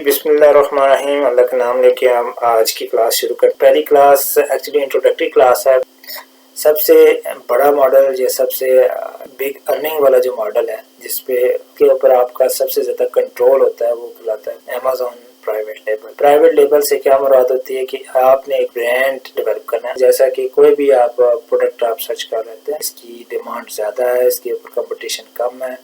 बिस्मिल्लाहिर्रहमानिर्रहीम। अल्लाह का नाम लेके हम आज की क्लास शुरू कर। पहली क्लास एक्चुअली इंट्रोडक्टरी क्लास है। सबसे बड़ा मॉडल या सबसे बिग अर्निंग वाला जो मॉडल है जिसपे के ऊपर आपका सबसे ज़्यादा कंट्रोल होता है वो कहलाता है Amazon private label. Private label से क्या मुराद होती है कि आपने एक ब्रांड डेवलप करना है। जैसा कि कोई भी आप प्रोडक्ट आप सर्च कर लेते हैं, इसकी डिमांड ज़्यादा है, इसके ऊपर कंपटीशन कम है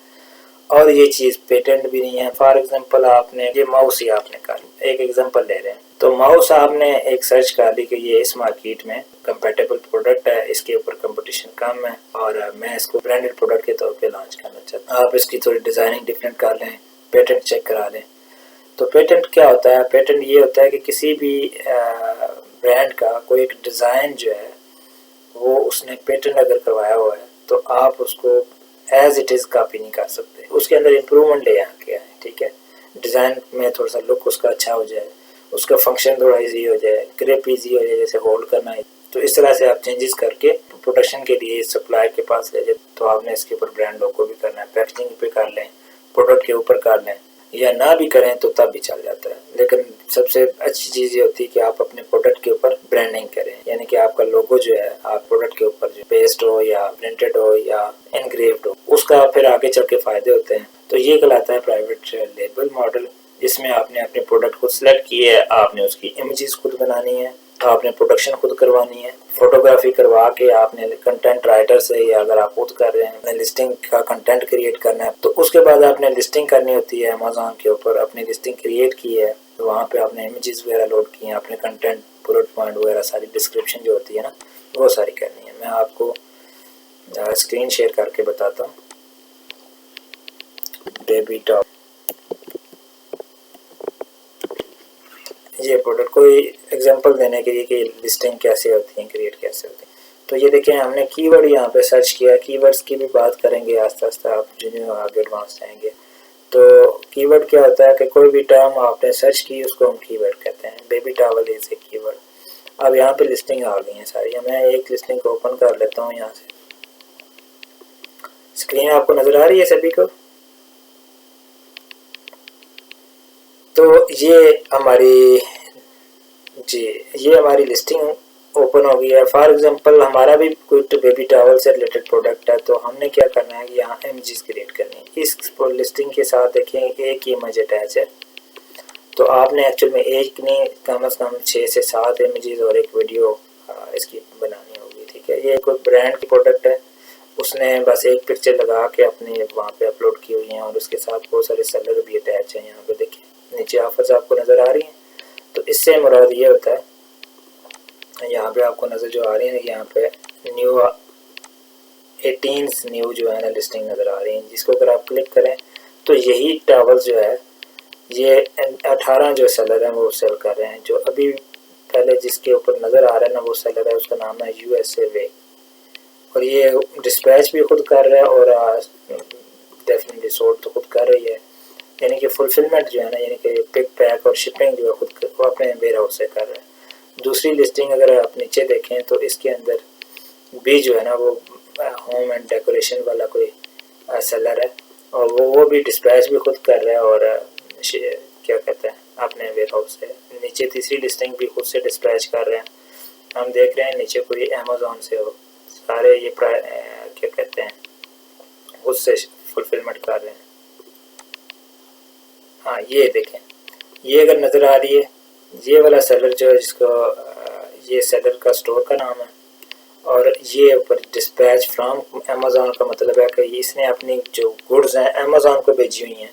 और ये चीज़ पेटेंट भी नहीं है। फॉर एग्जांपल आपने ये माउस ही आपने कर एक एग्जांपल ले रहे हैं, तो माउस आपने एक सर्च कर ली कि ये इस मार्केट में कंपेटेबल प्रोडक्ट है, इसके ऊपर कंपटीशन कम है और मैं इसको ब्रांडेड प्रोडक्ट के तौर पे लॉन्च करना चाहता हूँ। आप इसकी थोड़ी डिज़ाइनिंग डिफरेंट कर लें, पेटेंट चेक करा लें। तो पेटेंट क्या होता है? पेटेंट ये होता है कि किसी भी ब्रांड का कोई एक डिज़ाइन जो है वो उसने पेटेंट अगर करवाया हुआ है तो आप उसको एज इट इज़ कॉपी नहीं कर सकते, उसके अंदर इम्प्रूवमेंट ले आके आए। ठीक है, डिज़ाइन में थोड़ा सा लुक उसका अच्छा हो जाए, उसका फंक्शन थोड़ा इजी हो जाए, ग्रिप इजी हो जाए, जैसे होल्ड करना है। तो इस तरह से आप चेंजेस करके प्रोडक्शन के लिए सप्लायर के पास ले जाए। तो आपने इसके ऊपर ब्रांड लोगो भी करना है, पैकेजिंग पे कर लें, प्रोडक्ट के ऊपर कर लें या ना भी करें तो तब भी चल जाता है। लेकिन सबसे अच्छी चीज़ ये होती है कि आप अपने प्रोडक्ट के ऊपर ब्रांडिंग करें, यानी कि आपका लोगो जो है आप प्रोडक्ट के ऊपर जो पेस्ट हो या प्रिंटेड हो या एनग्रेव्ड हो, उसका फिर आगे चल के फ़ायदे होते हैं। तो ये कहलाता है प्राइवेट लेबल मॉडल, जिसमें आपने अपने प्रोडक्ट खुद सेलेक्ट किए है, आपने उसकी इमेजेस खुद बनानी है, आपने प्रोडक्शन खुद करवानी है, फोटोग्राफी करवा के आपने कंटेंट राइटर से, या अगर आप खुद कर रहे हैं लिस्टिंग का कंटेंट क्रिएट करना है तो उसके बाद आपने लिस्टिंग करनी होती है। अमेज़न के ऊपर अपनी लिस्टिंग क्रिएट की है तो वहाँ पे आपने इमेजेस वगैरह लोड किए हैं, अपने कंटेंट बुलेट पॉइंट वगैरह सारी डिस्क्रिप्शन जो होती है ना वो सारी करनी है। मैं आपको स्क्रीन शेयर करके बताता हूँ। बेबी टॉप, ये प्रोडक्ट कोई एग्जांपल देने के लिए कि लिस्टिंग कैसे होती है, क्रिएट कैसे होती है। तो ये देखें हमने कीवर्ड यहाँ पे सर्च किया। कीवर्ड्स की भी बात करेंगे आस्ते आस्ते, आप जो आगे एडवांस जाएंगे। तो कीवर्ड क्या होता है कि कोई भी टर्म आपने सर्च की उसको हम कीवर्ड कहते हैं। Baby towel is a keyword. अब यहाँ पे लिस्टिंग आ गई है सारी। मैं एक लिस्टिंग को ओपन कर लेता हूँ यहाँ से। स्क्रीन आपको नज़र आ रही है सभी को? तो ये हमारी लिस्टिंग ओपन हो गई है। फॉर एग्जांपल हमारा भी कोई बेबी टॉवल से रिलेटेड प्रोडक्ट है तो हमने क्या करना है कि यहाँ इमेजेस क्रिएट करनी है। इस लिस्टिंग के साथ देखें एक इमेज अटैच है, तो आपने एक्चुअल में एक नहीं कम से कम 6 से 7 इमेजेस और एक वीडियो इसकी बनानी होगी। ठीक है, ये कोई ब्रांड की प्रोडक्ट है, उसने बस एक पिक्चर लगा के अपने वहाँ पे अपलोड की हुई है और उसके साथ बहुत सारे सेलर भी अटैच हैं। यहाँ पे देखिए नीचे ऑफर्स आपको नज़र आ रही हैं। तो इससे मुराद ये होता है, यहाँ पे आपको नज़र जो आ रही है यहाँ पे न्यू 18 न्यू जो है ना लिस्टिंग नज़र आ रही है, जिसको अगर आप क्लिक करें तो यही टॉवल्स जो है ये 18 जो सेलर हैं वो सेल कर रहे हैं। जो अभी पहले जिसके ऊपर नज़र आ रहा है ना वो सेलर है, उसका नाम है USA वे, और ये डिस्पैच भी खुद कर रहा है और डेफिनेटली सोल्ड तो खुद कर रही है। यानी कि फुलफिलमेंट जो है ना, यानी कि पिक पैक और शिपिंग जो है खुद वो अपने वेयर हाउस से कर रहा है। दूसरी लिस्टिंग अगर आप नीचे देखें तो इसके अंदर भी जो है ना वो होम एंड डेकोरेशन वाला कोई सेलर है और वो भी डिस्पैच भी खुद कर रहा है और क्या कहते हैं अपने वेयर हाउस से। नीचे तीसरी लिस्टिंग भी खुद से डिस्पैच कर रहे हैं। हम देख रहे हैं नीचे कोई अमेज़न से हो, सारे ये क्या कहते हैं उससे फुलफिलमेंट कर रहे हैं। हाँ ये देखें, ये अगर नज़र आ रही है ये वाला सेलर जो है जिसको ये सेलर का स्टोर का नाम है और ये ऊपर डिस्पैच फ्रॉम अमेज़न का मतलब है कि इसने अपनी जो गुड्स हैं अमेज़न को भेजी हुई हैं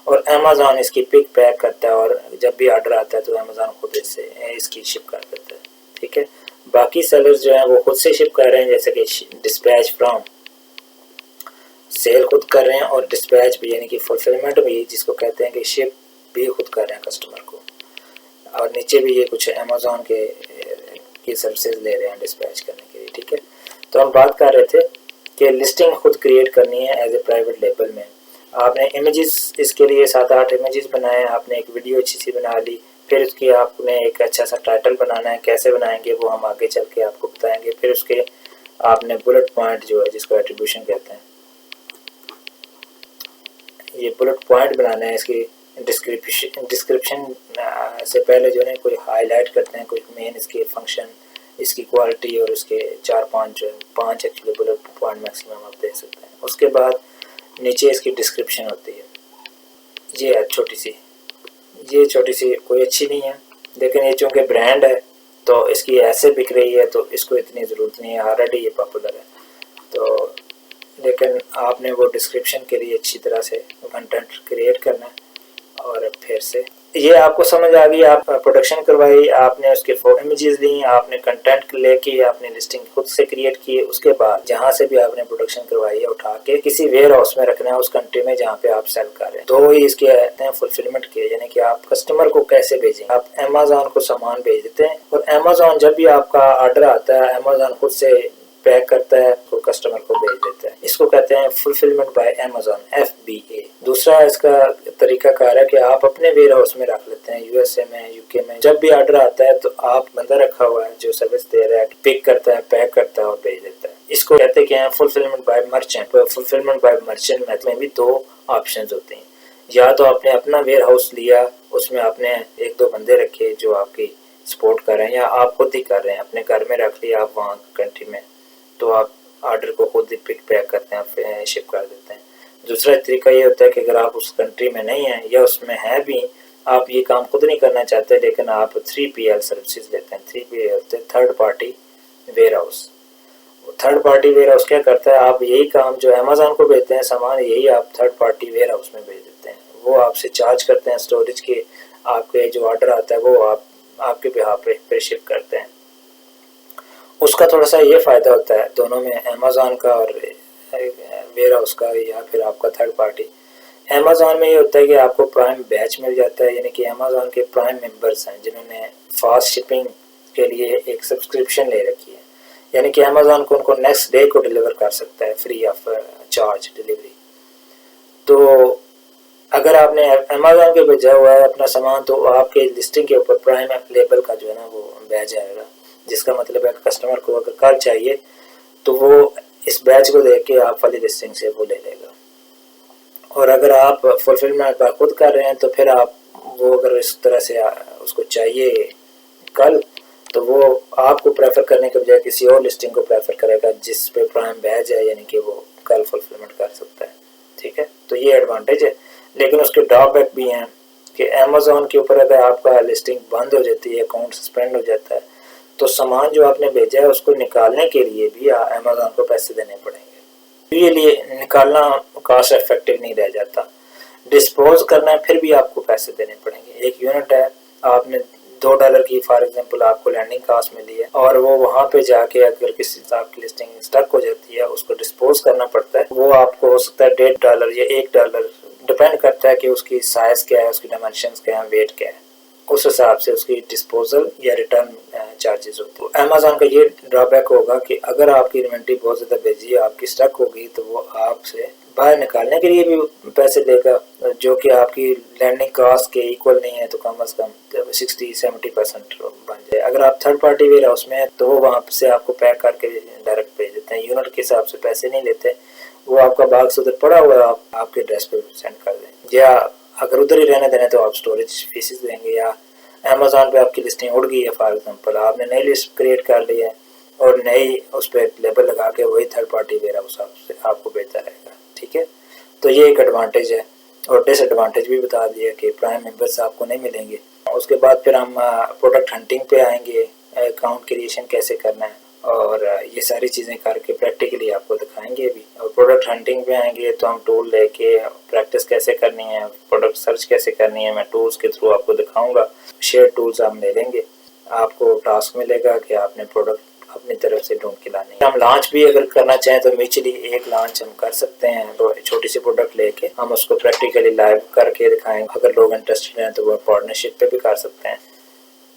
और अमेज़न इसकी पिक पैक करता है और जब भी ऑर्डर आता है तो अमेज़न खुद इसकी शिप कर देता है। ठीक है, बाकी सेलर्स जो हैं वो खुद से शिप कर रहे हैं, जैसे कि डिस्पैच फ्रॉम सेल खुद कर रहे हैं और डिस्पैच भी यानी कि फुलफिलमेंट भी जिसको कहते हैं कि शिप भी खुद कर रहे हैं कस्टमर को। और नीचे भी ये कुछ अमेज़न की सर्विसेज ले रहे हैं डिस्पैच करने के लिए। ठीक है, तो हम बात कर रहे थे कि लिस्टिंग खुद क्रिएट करनी है एज ए प्राइवेट लेबल में। आपने इमेजेस इसके लिए 7-8 इमेजेस बनाए, आपने एक वीडियो अच्छी सी बना ली, फिर उसकी आपने एक अच्छा सा टाइटल बनाना है। कैसे बनाएंगे वो हम आगे चल के आपको बताएंगे। फिर उसके आपने बुलेट पॉइंट जो है जिसको एट्रीब्यूशन कहते हैं, ये बुलेट पॉइंट बनाना है इसकी डिस्क्रिप्शन से पहले जो है कोई हाईलाइट करते हैं, कोई मेन इसके फंक्शन, इसकी क्वालिटी और उसके 4-5 एक्चुअली बुलेट पॉइंट मैक्सिमम आप दे सकते हैं। उसके बाद नीचे इसकी डिस्क्रिप्शन होती है, ये है छोटी सी, ये छोटी सी कोई अच्छी नहीं है, लेकिन ये चूँकि ब्रांड है तो इसकी ऐसे बिक रही है तो इसको इतनी ज़रूरत नहीं है, ऑलरेडी ये पॉपुलर है। तो लेकिन आपने वो डिस्क्रिप्शन के लिए अच्छी तरह से कंटेंट क्रिएट करना है। और फिर से ये आपको समझ आ गई, आप प्रोडक्शन करवाई, आपने उसके फोटो इमेजेस ली, आपने कंटेंट लेके आपने लिस्टिंग खुद से क्रिएट की। उसके बाद जहाँ से भी आपने प्रोडक्शन करवाई है उठा के किसी वेयर हाउस में रखना है उस कंट्री में जहाँ पे आप सेल कर रहे हैं। दो ही इसके आते हैं फुलफिलमेंट के, यानी कि आप कस्टमर को कैसे भेजें। आप अमेज़न को सामान भेज देते हैं और अमेज़न जब भी आपका ऑर्डर आता है अमेज़न खुद से पैक करता है तो कस्टमर को भेज देता है। इसको कहते हैं फुलफिलमेंट बाय अमेज़न, FBA। दूसरा इसका तरीका कार है कि आप अपने वेयर हाउस में रख लेते हैं, USA में, UK में। जब भी ऑर्डर आता है तो आप बंदा रखा हुआ है जो सर्विस दे रहा है, पिक करता है, पैक करता है और भेज देता है। इसको कहते हैं fulfilment bye merchant. Fulfilment bye merchant method में भी दो ऑप्शन होते हैं, या तो आपने अपना वेयर हाउस लिया, उसमें आपने 1-2 बंदे रखे जो आपकी सपोर्ट कर रहे हैं, या आप खुद ही कर रहे हैं, अपने घर में रख लिया आप वहाँ कंट्री में, तो आप ऑर्डर को खुद ही पिक पैक करते हैं, फिर शिप कर देते हैं। दूसरा तरीका ये होता है कि अगर आप उस कंट्री में नहीं हैं या उसमें है भी, आप ये काम खुद नहीं करना चाहते, लेकिन आप 3PL सर्विसेज लेते हैं। 3PL होते हैं third party ware house. Third party ware house क्या करता है, आप यही काम जो अमेज़न को भेजते हैं सामान, यही आप थर्ड पार्टी वेयर हाउस में भेज देते हैं। वो आपसे चार्ज करते हैं स्टोरेज के, आपके जो ऑर्डर आता है वो आपके बिहाफ पे शिप करते हैं। उसका थोड़ा सा ये फ़ायदा होता है दोनों में, अमेज़न का और वेयर हाउस का या फिर आपका थर्ड पार्टी। अमेज़न में ये होता है कि आपको प्राइम बैच मिल जाता है, यानी कि अमेज़न के प्राइम मेंबर्स हैं जिन्होंने फास्ट शिपिंग के लिए एक सब्सक्रिप्शन ले रखी है, यानी कि अमेज़न को उनको नेक्स्ट डे को डिलीवर कर सकता है फ्री ऑफ चार्ज डिलीवरी। तो अगर आपने अमेज़न के भेजा हुआ है अपना सामान तो आपके लिस्टिंग के ऊपर प्राइम लेबल का जो है ना वो बैच आएगा, जिसका मतलब है कस्टमर को अगर कल चाहिए तो वो इस बैच को देख के आप वाली लिस्टिंग से वो ले लेगा। और अगर आप फुलफिलमेंट पर खुद कर रहे हैं तो फिर आप वो अगर इस तरह से उसको चाहिए कल, तो वो आपको प्रेफर करने के बजाय किसी और लिस्टिंग को प्रेफर करेगा जिस पे प्राइम बैच है, यानी कि वो कल फुलफिलमेंट कर सकता है। ठीक है, तो ये एडवांटेज है। लेकिन उसके ड्रॉबैक भी हैं कि अमेज़न के ऊपर अगर आपका लिस्टिंग बंद हो जाती है, अकाउंट सस्पेंड हो जाता है, तो सामान जो आपने भेजा है उसको निकालने के लिए भी अमेज़न को पैसे देने पड़ेंगे। ये लिए निकालना कॉस्ट इफेक्टिव नहीं रह जाता। डिस्पोज करना है फिर भी आपको पैसे देने पड़ेंगे। एक यूनिट है, आपने $2 की फॉर एग्जांपल आपको लैंडिंग कॉस्ट मिली है और वो वहाँ पे जाके अगर किसी आपकी लिस्टिंग स्टक हो जाती है उसको डिस्पोज करना पड़ता है। वो आपको हो सकता है $1.5 या $1, डिपेंड करता है कि उसकी साइज़ क्या है, उसकी डायमेंशंस क्या है, वेट क्या है, उस हिसाब से उसकी डिस्पोजल या रिटर्न चार्जेस होते हैं। अमेज़न का ये ड्रॉबैक होगा कि अगर आपकी इन्वेंट्री बहुत ज़्यादा भेजी है, आपकी स्टक होगी, तो वो आपसे बाहर निकालने के लिए भी पैसे देगा, जो कि आपकी लैंडिंग कॉस्ट के इक्वल नहीं है, तो कम से कम 60-70% बन जाए। अगर आप थर्ड पार्टी वेयर हाउस में है तो वो वहाँ से आपको पैक करके डायरेक्ट भेज देते हैं, यूनिट के हिसाब से पैसे नहीं लेते। वो आपका बॉक्स उधर पड़ा हुआ है, आप आपके एड्रेस पे सेंड कर दें, या अगर उधर ही रहने देने तो आप स्टोरेज फीसेस देंगे। या अमेज़न पे आपकी लिस्टिंग उड़ गई है, फॉर एग्जांपल आपने नई लिस्ट क्रिएट कर ली है और नई उस पर लेबल लगा के वही थर्ड पार्टी वेयर हाउस आपको भेजता रहेगा। ठीक है, तो ये एक एडवांटेज है। और डिसएडवांटेज भी बता दिया कि प्राइम मेंबर्स आपको नहीं मिलेंगे। उसके बाद फिर हम प्रोडक्ट हंटिंग पे आएंगे, अकाउंट क्रिएशन कैसे करना है और ये सारी चीज़ें करके प्रैक्टिकली आपको दिखाएंगे भी। और प्रोडक्ट हंटिंग पे आएंगे तो हम टूल लेके प्रैक्टिस कैसे करनी है, प्रोडक्ट सर्च कैसे करनी है, मैं टूल्स के थ्रू आपको दिखाऊंगा। शेयर टूल्स हम ले लेंगे, आपको टास्क मिलेगा कि आपने प्रोडक्ट अपनी तरफ से ढूंढ के लानी है। हम लॉन्च भी अगर करना चाहें तो म्यूचुअली एक लॉन्च हम कर सकते हैं, तो छोटी सी प्रोडक्ट लेके हम उसको प्रैक्टिकली लाइव करके दिखाएंगे। अगर लोग इंटरेस्टेड हैं तो वो पार्टनरशिप पे भी कर सकते हैं।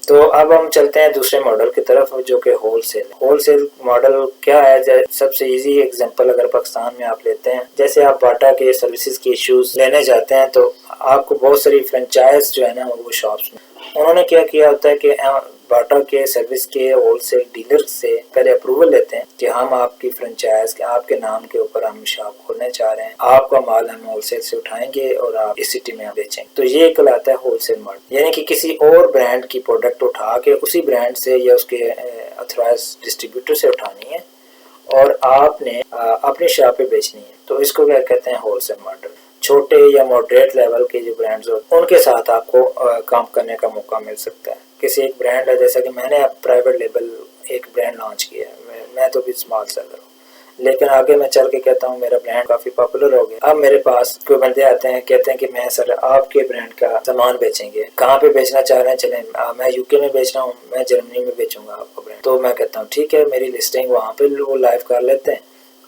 तो अब हम चलते हैं दूसरे मॉडल की तरफ, जो कि होलसेल। होलसेल मॉडल क्या है? सबसे इजी एग्जांपल अगर पाकिस्तान में आप लेते हैं, जैसे आप बाटा के सर्विसेज के इश्यूज लेने जाते हैं तो आपको बहुत सारी फ्रेंचाइज जो है ना वो शॉप्स में उन्होंने क्या किया होता है कि बाटा के सर्विस के होलसेल डीलर से पहले अप्रूवल लेते हैं कि हम आपकी फ्रेंचाइज के आपके नाम के ऊपर हम शॉप खोलना चाह रहे हैं, आपका माल हम होलसेल से उठाएंगे और आप इस सिटी में बेचेंगे। तो ये कहलाता है होलसेल मॉडल, यानी कि किसी और ब्रांड की प्रोडक्ट उठा के उसी ब्रांड से या उसके अथॉराइज्ड डिस्ट्रीब्यूटर से उठानी है और आपने अपनी शॉप पे बेचनी है। तो इसको क्या कहते हैं, होलसेल मॉडल। छोटे या मॉडरेट लेवल के जो ब्रांड्स होते हैं उनके साथ आपको काम करने का मौका मिल सकता है। किसी एक ब्रांड है, जैसा कि मैंने अब प्राइवेट लेबल एक ब्रांड लॉन्च किया है, मैं तो भी स्मॉल सेलर हूँ, लेकिन आगे मैं चल के कहता हूँ मेरा ब्रांड काफ़ी पॉपुलर हो गया। अब मेरे पास कोई बंदे आते हैं, कहते हैं कि मैं सर आपके ब्रांड का सामान बेचेंगे, कहाँ पे बेचना चाह रहे हैं, चलें मैं यूके में बेच रहा हूँ, मैं जर्मनी में बेचूंगा आपका ब्रांड। तो मैं कहता हूँ ठीक है, मेरी लिस्टिंग वहाँ पे वो लाइव कर लेते हैं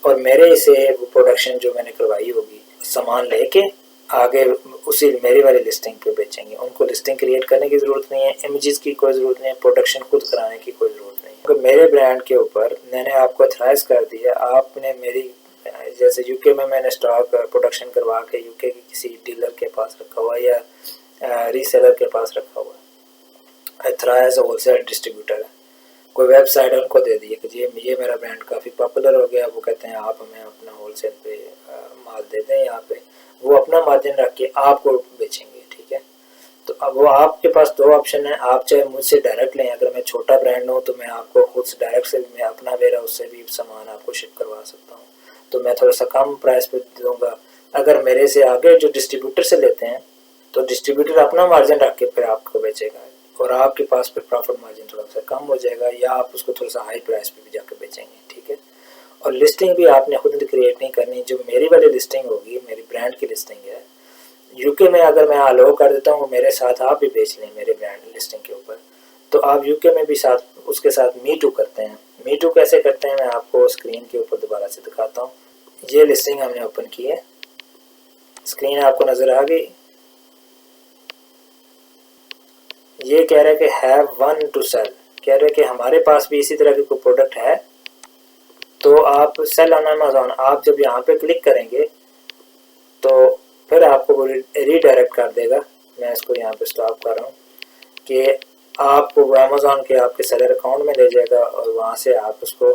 और मेरे से वो प्रोडक्शन जो मैंने करवाई होगी सामान लेके आगे उसी मेरी वाली लिस्टिंग पे बेचेंगे। उनको लिस्टिंग क्रिएट करने की ज़रूरत नहीं है, इमेजेस की कोई ज़रूरत नहीं है, प्रोडक्शन खुद कराने की कोई ज़रूरत नहीं है। तो मेरे ब्रांड के ऊपर मैंने आपको अथराइज कर दिया, आपने मेरी जैसे यूके में मैंने स्टॉक प्रोडक्शन करवा के यूके के किसी डीलर के पास रखा हुआ या रीसेलर के पास रखा हुआ, अथराइज होलसेल डिस्ट्रीब्यूटर है, कोई वेबसाइट है उनको दे दिए कि ये मेरा ब्रांड काफ़ी पॉपुलर हो गया, वो कहते हैं आप हमें अपना होलसेल पे माल दे दें, यहाँ पे वो अपना मार्जिन रख के आपको बेचेंगे। ठीक है, तो अब वो आपके पास दो ऑप्शन है, आप चाहे मुझसे डायरेक्ट लें, अगर मैं छोटा ब्रांड हूँ तो मैं आपको खुद से डायरेक्ट से मैं अपना वेरा उससे भी सामान आपको शिप करवा सकता हूँ, तो मैं थोड़ा सा कम प्राइस पे दूंगा। अगर मेरे से आगे जो डिस्ट्रीब्यूटर से लेते हैं तो डिस्ट्रीब्यूटर अपना मार्जिन रख के फिर आपको बेचेगा और आपके पास फिर प्रॉफिट मार्जिन थोड़ा सा कम हो जाएगा, या आप उसको थोड़ा सा हाई प्राइस पे भी जाकर बेचेंगे। ठीक है, और लिस्टिंग भी आपने खुद क्रिएट नहीं करनी, जो मेरी वाली लिस्टिंग होगी मेरी ब्रांड की लिस्टिंग है, यूके में अगर मैं अलाउ कर देता हूँ मेरे साथ आप भी बेच लें मेरे ब्रांड लिस्टिंग के ऊपर, तो आप यूके में भी साथ उसके साथ मी टू करते हैं। मी टू कैसे करते हैं मैं आपको स्क्रीन के ऊपर दोबारा से दिखाता हूँ। ये लिस्टिंग हमने ओपन की है, स्क्रीन आपको नज़र आ गई। ये कह रहा है कि हैव वन टू सेल, कह रहे हैं कि हमारे पास भी इसी तरह की कोई प्रोडक्ट है, तो आप सेल ऑन अमेज़न आप जब यहाँ पे क्लिक करेंगे तो फिर आपको वो रीडायरेक्ट कर देगा। मैं इसको यहाँ पे स्टॉप कर रहा हूँ कि आपको वो अमेज़न के आपके सेलर अकाउंट में ले जाएगा और वहाँ से आप उसको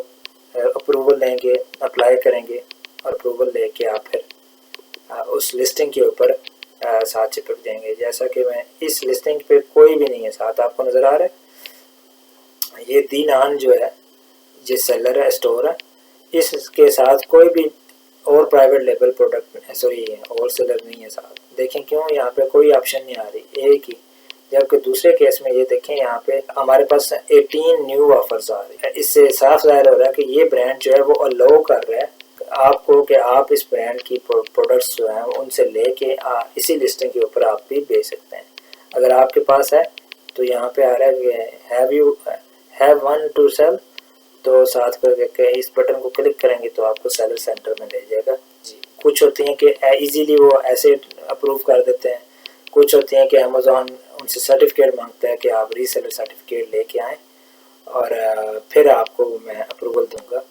अप्रूवल लेंगे, अप्लाई करेंगे और अप्रूवल लेके आप फिर उस लिस्टिंग के ऊपर साथ चिपक जाएंगे। जैसा कि मैं इस लिस्टिंग पे कोई भी नहीं है साथ, आपको नज़र आ रहा है ये दीनान जो है ये सेलर है, स्टोर है, इसके साथ कोई भी और private label product sorry wholesaler नहीं है साथ। देखें क्यों यहाँ पे कोई ऑप्शन नहीं आ रही, एक ही, जबकि दूसरे केस में ये देखें यहाँ पे हमारे पास 18 न्यू ऑफर्स आ रहे हैं। इससे साफ जाहिर हो रहा है कि ये ब्रांड जो है वो अलाउ कर रहा है आपको कि आप इस ब्रांड की प्रोडक्ट्स जो हैं उनसे लेके इसी लिस्टिंग के ऊपर आप भी बेच सकते हैं। अगर आपके पास है तो यहाँ पे आ रहा है हैव वन टू सेल, तो साथ करके इस बटन को क्लिक करेंगे तो आपको सेलर सेंटर में ले जाएगा जी। कुछ होती हैं कि इजीली वो ऐसे अप्रूव कर देते हैं, कुछ होती हैं कि अमेज़ॉन उनसे सर्टिफिकेट मांगता है कि आप रीसेलर सर्टिफिकेट लेके आएँ और फिर आपको मैं अप्रूवल दूंगा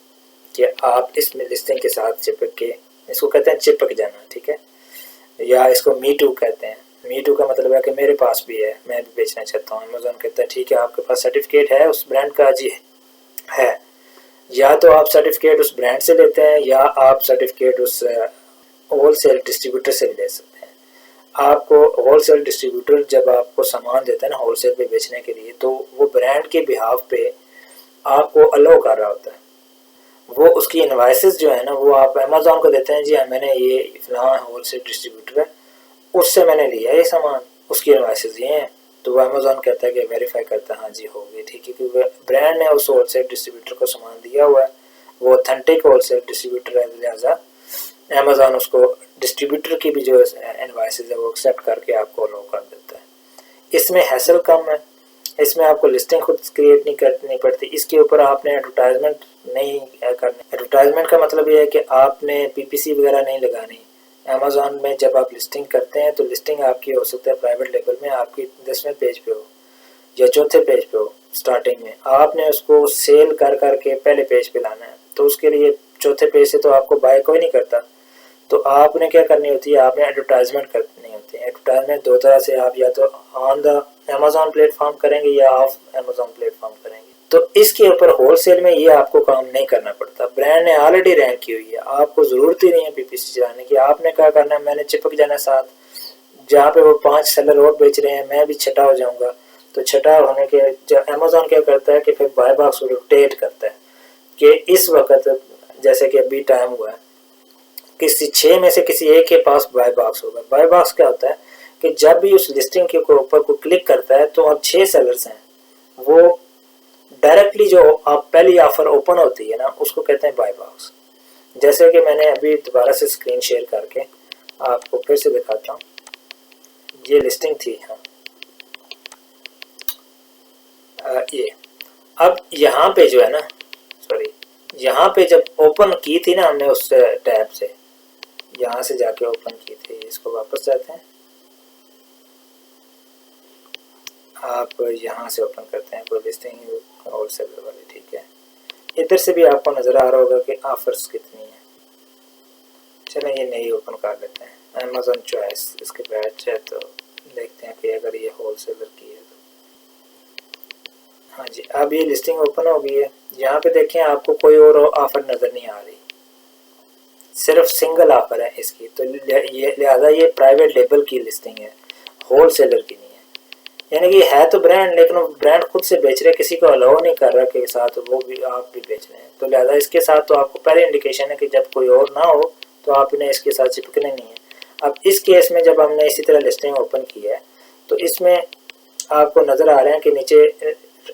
कि आप इस लिस्टिंग के साथ चिपक के, इसको कहते हैं चिपक जाना। ठीक है, या इसको मी टू कहते हैं। मी टू का मतलब है कि मेरे पास भी है, मैं भी बेचना चाहता हूँ। अमेज़ॉन कहता है ठीक है आपके पास सर्टिफिकेट है उस ब्रांड का, जी है, या तो आप सर्टिफिकेट उस ब्रांड से लेते हैं या आप सर्टिफिकेट उस होलसेल डिस्ट्रीब्यूटर से भी ले सकते हैं। आपको होलसेल डिस्ट्रीब्यूटर जब आपको सामान देता है ना होलसेल पे बेचने के लिए, तो वो ब्रांड के बिहाफ पे आपको अलाउ कर रहा होता है। वो उसकी इनवाइसेस जो है ना वो आप अमेज़ॉन को देते हैं, जी हाँ मैंने ये फलां होलसेल डिस्ट्रीब्यूटर है उससे मैंने लिया ये सामान, उसकी इनवाइसेस ये हैं, तो वो अमेज़ॉन कहता है कि वेरीफाई करता है हाँ जी हो गई ठीक है, क्योंकि ब्रांड ने उस होलसेल डिस्ट्रीब्यूटर को सामान दिया हुआ है, वो ऑथेंटिक होलसेल डिस्ट्रीब्यूटर है, लिहाजा अमेज़ॉन उसको डिस्ट्रीब्यूटर की भी जो इनवाइसेस है वो एक्सेप्ट करके आपको अलाउ कर देता है। इसमें हैसल कम है, इसमें आपको लिस्टिंग खुद क्रिएट नहीं करनी पड़ती, इसके ऊपर आपने एडवर्टाइजमेंट नहीं करनी। एडवर्टाइजमें का मतलब ये है कि आपने पीपीसी वगैरह नहीं लगानी। अमेज़ॉन में जब आप लिस्टिंग करते हैं तो लिस्टिंग आपकी हो सकता है प्राइवेट लेवल में आपकी 10वें पेज पे हो या चौथे पेज पे हो, स्टार्टिंग में आपने उसको सेल कर करके पहले पेज पे लाना है, तो उसके लिए चौथे पेज से तो आपको बाय कोई नहीं करता, तो आपने क्या करनी होती है, आपने एडवर्टाइजमेंट करनी होती है। एडवर्टाइजमेंट दो तरह से, आप या तो ऑन द अमेज़न प्लेटफॉर्म करेंगे या ऑफ अमेज़न प्लेटफॉर्म करेंगे। तो इसके ऊपर होलसेल में ये आपको काम नहीं करना पड़ता, ब्रांड ने ऑलरेडी रैंक की हुई है, आपको ज़रूरत ही नहीं है पीपीसी चलाने की। आपने क्या करना है, मैंने चिपक जाना साथ, जहाँ पे वो 5 सेलर और बेच रहे हैं मैं भी छठा हो जाऊंगा। तो छठा होने के जब अमेज़न क्या करता है कि फिर बाय बॉक्स रोटेट करता है कि इस वक्त जैसे कि अभी टाइम हुआ है, किसी 6 में से किसी एक के पास बाय बॉक्स होगा। बाय बॉक्स क्या होता है कि जब भी उस लिस्टिंग के ऊपर को क्लिक करता है तो अब 6 सेलर्स हैं, वो डायरेक्टली जो आप पहली ऑफर ओपन होती है ना उसको कहते हैं बाय बॉक्स। जैसे कि मैंने अभी दोबारा से स्क्रीन शेयर करके आपको फिर से दिखाता हूँ, ये लिस्टिंग थी। हाँ ये अब यहाँ पे जो है ना, सॉरी, यहाँ पे जब ओपन की थी ना हमने उस टैब से, यहाँ से जाके ओपन की थी, इसको वापस जाते हैं, आप यहाँ से ओपन करते हैं कोई लिस्टिंग होलसेलर वाली, ठीक है। इधर से भी आपको नज़र आ रहा होगा कि ऑफर्स कितनी है। चलें ये नई ओपन कर लेते हैं, अमेज़न चॉइस, इसके बैच है तो देखते हैं कि अगर ये होलसेलर की है तो। हाँ जी, अब ये लिस्टिंग ओपन हो गई है। यहाँ पे देखें आपको कोई और ऑफर नज़र नहीं आ रही, सिर्फ सिंगल ऑफर है इसकी, तो ये लिहाजा ये प्राइवेट लेबल की लिस्टिंग है, होलसेलर की नहीं है। यानी कि है तो ब्रांड, लेकिन वो ब्रांड खुद से बेच रहे, किसी को अलाउ नहीं कर रहा कि साथ वो भी आप भी बेच रहे हैं। तो लिहाजा इसके साथ तो आपको पहले इंडिकेशन है कि जब कोई और ना हो तो आप इन्हें इसके साथ चिपकने नहीं है। अब इस केस में जब हमने इसी तरह लिस्टिंग ओपन की है तो इसमें आपको नज़र आ रहे हैं कि नीचे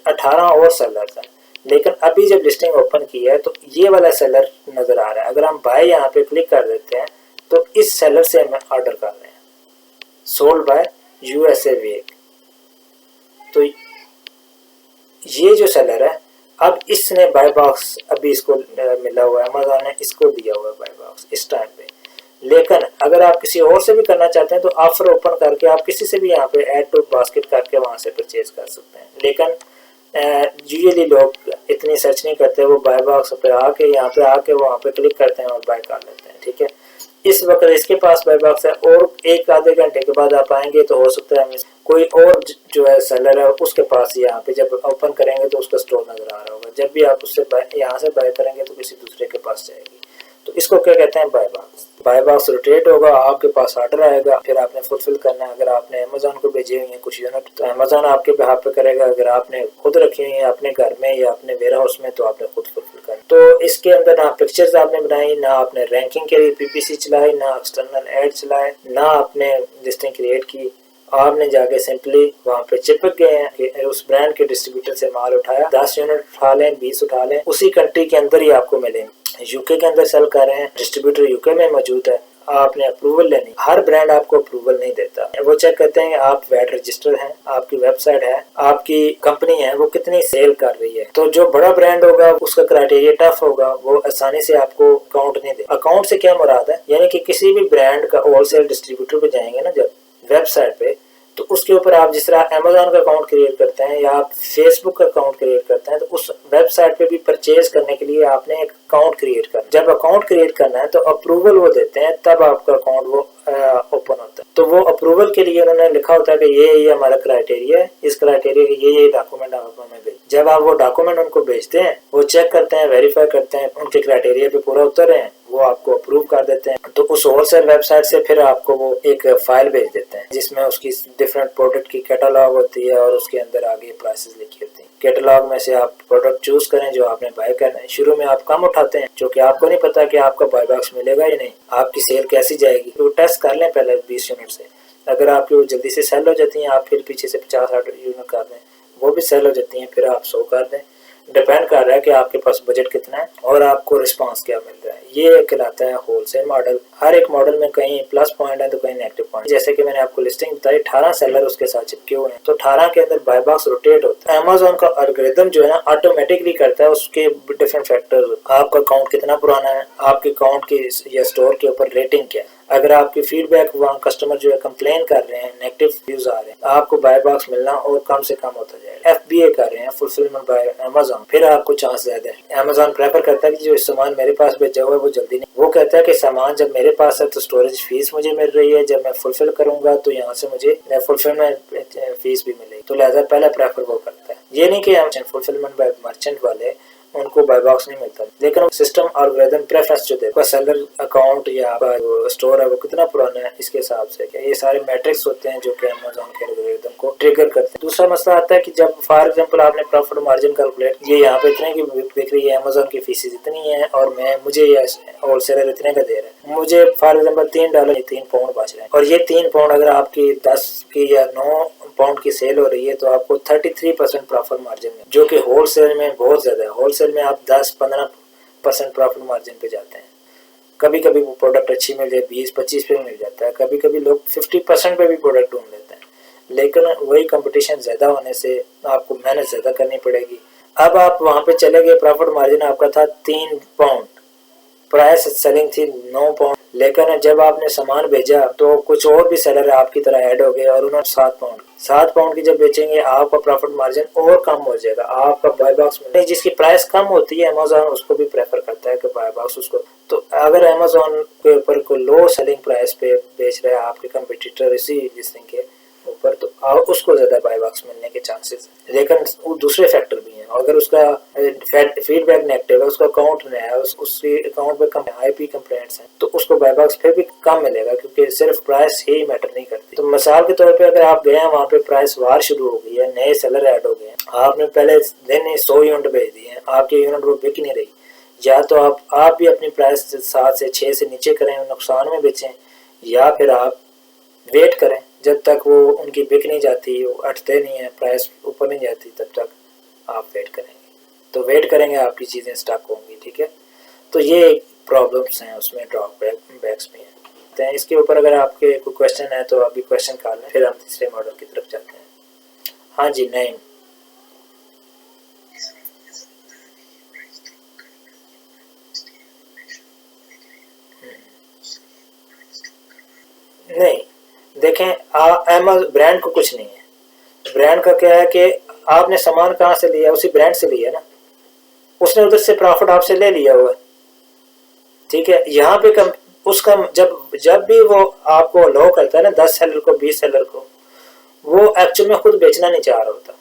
18 और सेलर्स हैं, लेकिन अभी जब लिस्टिंग ओपन की है तो ये वाला सेलर नज़र आ रहा है। अगर हम बाय यहाँ पे क्लिक कर देते हैं तो इस सेलर से हम ऑर्डर कर रहे हैं, सोल्ड बाय USA वेक। तो ये जो सेलर है अब इसने बाय बॉक्स अभी इसको मिला हुआ है, अमेज़न ने इसको दिया हुआ है बाय बॉक्स इस टाइम पे। लेकिन अगर आप किसी और से भी करना चाहते हैं तो ऑफर ओपन करके आप किसी से भी यहाँ पे ऐड टू बास्केट करके वहाँ से परचेज कर सकते हैं। लेकिन यूजुअली लोग इतनी सर्च नहीं करते, वो बाय बॉक्स पे आके यहाँ पे आके वहाँ पे क्लिक करते हैं और बाय कर लेते हैं, ठीक है। इस वक्त इसके पास बाय बॉक्स है और एक आधे घंटे के बाद आप आएंगे तो हो सकता है हमें कोई और जो है सेलर है उसके पास यहाँ पे जब ओपन करेंगे तो उसका स्टोर नजर आ रहा होगा। जब भी आप उससे यहाँ से बाय करेंगे तो किसी दूसरे के पास जाएगी। तो इसको क्या कहते हैं, बाय बॉक्स। बाय बॉक्स रोटेट होगा, आपके पास ऑर्डर आएगा, फिर आपने फुलफिल करना है। अगर आपने अमेज़न को भेजे हुए हैं कुछ यूनिट तो अमेज़न आपके बिहाफ पे करेगा, अगर आपने खुद रखी हुई है अपने घर में या अपने वेयर हाउस में तो आपने खुद फुलफिल करना। तो इसके अंदर ना पिक्चर्स आपने बनाई, ना आपने रैंकिंग के लिए पीपीसी चलाई, ना एक्सटर्नल एड चलाए, ना आपने लिस्टिंग क्रिएट की। आपने जाके सिंपली वहाँ पे चिपक गए हैं, उस ब्रांड के डिस्ट्रीब्यूटर से माल उठाया, 10 यूनिट उठा लें, 20 उठा लें, उसी कंट्री के अंदर ही आपको मिलेंगे। यूके के अंदर सेल कर रहे हैं, डिस्ट्रीब्यूटर यूके में मौजूद है, आपने अप्रूवल लेनी। हर ब्रांड आपको अप्रूवल नहीं देता, वो चेक करते हैं आप वैट रजिस्टर हैं, आपकी वेबसाइट है, आपकी कंपनी है, वो कितनी सेल कर रही है। तो जो बड़ा ब्रांड होगा उसका क्राइटेरिया टफ होगा, वो आसानी से आपको अकाउंट नहीं दे। अकाउंट से क्या मुराद है, यानी कि किसी भी ब्रांड का होलसेल डिस्ट्रीब्यूटर पे जाएंगे ना जब वेबसाइट पे, तो उसके ऊपर आप जिस तरह अमेज़न का अकाउंट क्रिएट करते हैं या आप फेसबुक का अकाउंट क्रिएट करते हैं, तो उस वेबसाइट पे भी परचेज करने के लिए आपने एक अकाउंट क्रिएट करना। जब अकाउंट क्रिएट करना है तो अप्रूवल वो देते हैं, तब आपका अकाउंट वो ओपन होता है। तो वो अप्रूवल के लिए उन्होंने लिखा होता है कि ये हमारा क्राइटेरिया है, इस क्राइटेरिया के ये डॉक्यूमेंट आप हमें भेज। जब आप वो डॉक्यूमेंट उनको भेजते हैं, वो चेक करते हैं, वेरीफाई करते हैं उनके क्राइटेरिया पे पूरा उतर रहे हैं, वो आपको अप्रूव कर देते हैं। तो उस होलसेल वेबसाइट से फिर आपको वो एक फाइल भेज देते हैं जिसमें उसकी डिफरेंट प्रोडक्ट की कैटलॉग होती है और उसके अंदर आगे प्राइसेस लिखी होती है। कैटलॉग में से आप प्रोडक्ट चूज करें जो आपने बाय करना है। शुरू में आप कम उठाते हैं क्योंकि आपको नहीं पता कि आपका बाय बॉक्स मिलेगा या नहीं, आपकी सेल कैसी जाएगी। तो टेस्ट कर लें पहले 20 यूनिट से, अगर आपकी वो जल्दी से सेल हो जाती हैं आप फिर पीछे से 50-60 यूनिट कर दें, वो भी सेल हो जाती हैं फिर आप 100 कर दें। डिपेंड कर रहा है कि आपके पास बजट कितना है और आपको रिस्पांस क्या मिल रहा है। ये कहलाता है होलसेल मॉडल। हर एक मॉडल में कहीं प्लस पॉइंट है तो कहीं नेगेटिव पॉइंट। जैसे कि मैंने आपको लिस्टिंग बताई, 18 सेलर उसके साथ चिपके हुए हैं, तो 18 के अंदर बाय बॉक्स रोटेट होता है। अमेज़न का एल्गोरिथम जो है ना ऑटोमेटिकली करता है, उसके डिफरेंट फैक्टर, आपका अकाउंट कितना पुराना है, आपके अकाउंट की या स्टोर के ऊपर रेटिंग क्या है, अगर आपकी फीडबैक वहाँ कस्टमर जो है कंप्लेन कर रहे हैं, नेगेटिव व्यूज आ रहे हैं, आपको बाय बॉक्स मिलना और कम से कम होता जाएगा। FBA कर रहे हैं, फुलफिलमेंट बाय अमेज़न, फिर आपको चांस ज्यादा है। अमेज़न प्रेफर करता है कि जो सामान मेरे पास भेजा हुआ है वो वो जल्दी नहीं, वो कहता है कि सामान जब मेरे पास है तो स्टोरेज फीस मुझे मिल रही है, जब मैं फुलफिल करूंगा तो यहाँ से मुझे फुलफिलमेंट फीस भी मिलेगी, तो लिहाजा पहले प्रेफर वो करता है। ये नहीं कि हम फुलफिलमेंट बाय मर्चेंट वाले उनको बाय बॉक्स नहीं मिलता, लेकिन सिस्टम एल्गोरिथम प्रेफरेंस जो देता है सेलर अकाउंट या स्टोर है वो कितना पुराना है इसके हिसाब से, क्या ये सारे मैट्रिक्स होते हैं जो कि अमेज़न के एल्गोरिथम को ट्रिगर करते हैं। दूसरा मसला आता है कि जब फॉर एग्जांपल आपने प्रॉफिट मार्जिन कैलकुलेट, ये यहाँ पे इतने की बिक रही है, अमेज़न की फीस इतनी है और मुझे होलसेलर इतने का दे रहा है, मुझे फॉर एग्जांपल $3 £3 बच रहे हैं, और ये £3 अगर आपकी 10 की या 9 पाउंड की सेल हो रही है तो आपको 33% प्रॉफिट मार्जिन में, जो कि होलसेल में बहुत ज्यादा है। होलसेल में आप 10-15% प्रॉफिट मार्जिन पे जाते हैं। कभी कभी वो प्रोडक्ट अच्छी मिल जाए 20-25 पे मिल जाता है, कभी कभी लोग 50% पे भी प्रोडक्ट ढूंढ लेते हैं, लेकिन वही कंपटीशन ज्यादा होने से आपको मेहनत ज्यादा करनी पड़ेगी। अब आप वहां पे चले गए, प्रॉफिट मार्जिन आपका था £3, प्राइस सेलिंग थी £9, लेकिन जब आपने सामान भेजा तो कुछ और भी सेलर आपकी तरह ऐड हो गए और उन्होंने £7 की जब बेचेंगे आपका प्रॉफिट मार्जिन और कम हो जाएगा, आपका बाय बॉक्स में जिसकी प्राइस कम होती है अमेज़न उसको भी प्रेफर करता है कि बाय बॉक्स उसको, तो अगर अमेज़न के ऊपर कोई लो सेलिंग प्राइस पे बेच रहा है आपके कंपटीटर इसी लिस्टिंग के ऊपर, तो उसको ज्यादा बाय बॉक्स मिलने के चांसेस है। लेकिन वो दूसरे फैक्टर भी हैं, अगर उसका फीडबैक नेगेटिव है, उसका अकाउंट नया है, उसके अकाउंट में आईपी कंप्लेंट्स हैं, तो उसको बाय बॉक्स फिर भी कम मिलेगा, क्योंकि सिर्फ प्राइस ही मैटर नहीं करती। तो मिसाल के तौर पे अगर आप गए हैं वहाँ पे प्राइस वार शुरू हो गई है, नए सेलर ऐड हो गए हैं, आपने पहले दिन 100 यूनिट भेज दिए हैं, आपकी यूनिट वो बिक नहीं रही, या तो आप भी अपनी प्राइस 7 से 6 से नीचे करें, नुकसान में बेचें, या फिर आप वेट करें जब तक वो उनकी बिक नहीं जाती, वो अटते नहीं है, प्राइस ऊपर नहीं जाती, तब तक आप वेट करेंगे। तो वेट करेंगे आपकी चीज़ें स्टॉक होंगी, ठीक है। तो ये प्रॉब्लम्स हैं उसमें, ड्रॉप बैक्स भी हैं। इसके ऊपर अगर आपके कोई क्वेश्चन है तो अभी क्वेश्चन कर लें, फिर हम तीसरे मॉडल की तरफ जाते हैं। हाँ जी, नहीं नहीं, देखें अमेज़न ब्रांड को कुछ नहीं है। ब्रांड का क्या है कि आपने सामान कहाँ से लिया, उसी ब्रांड से लिया ना, उसने उधर से प्रॉफिट आपसे ले लिया हुआ, ठीक है। यहाँ पे उसका जब भी वो आपको लो करता है ना 10 सेलर को 20 सेलर को, वो एक्चुअल में खुद बेचना नहीं चाह रहा होता।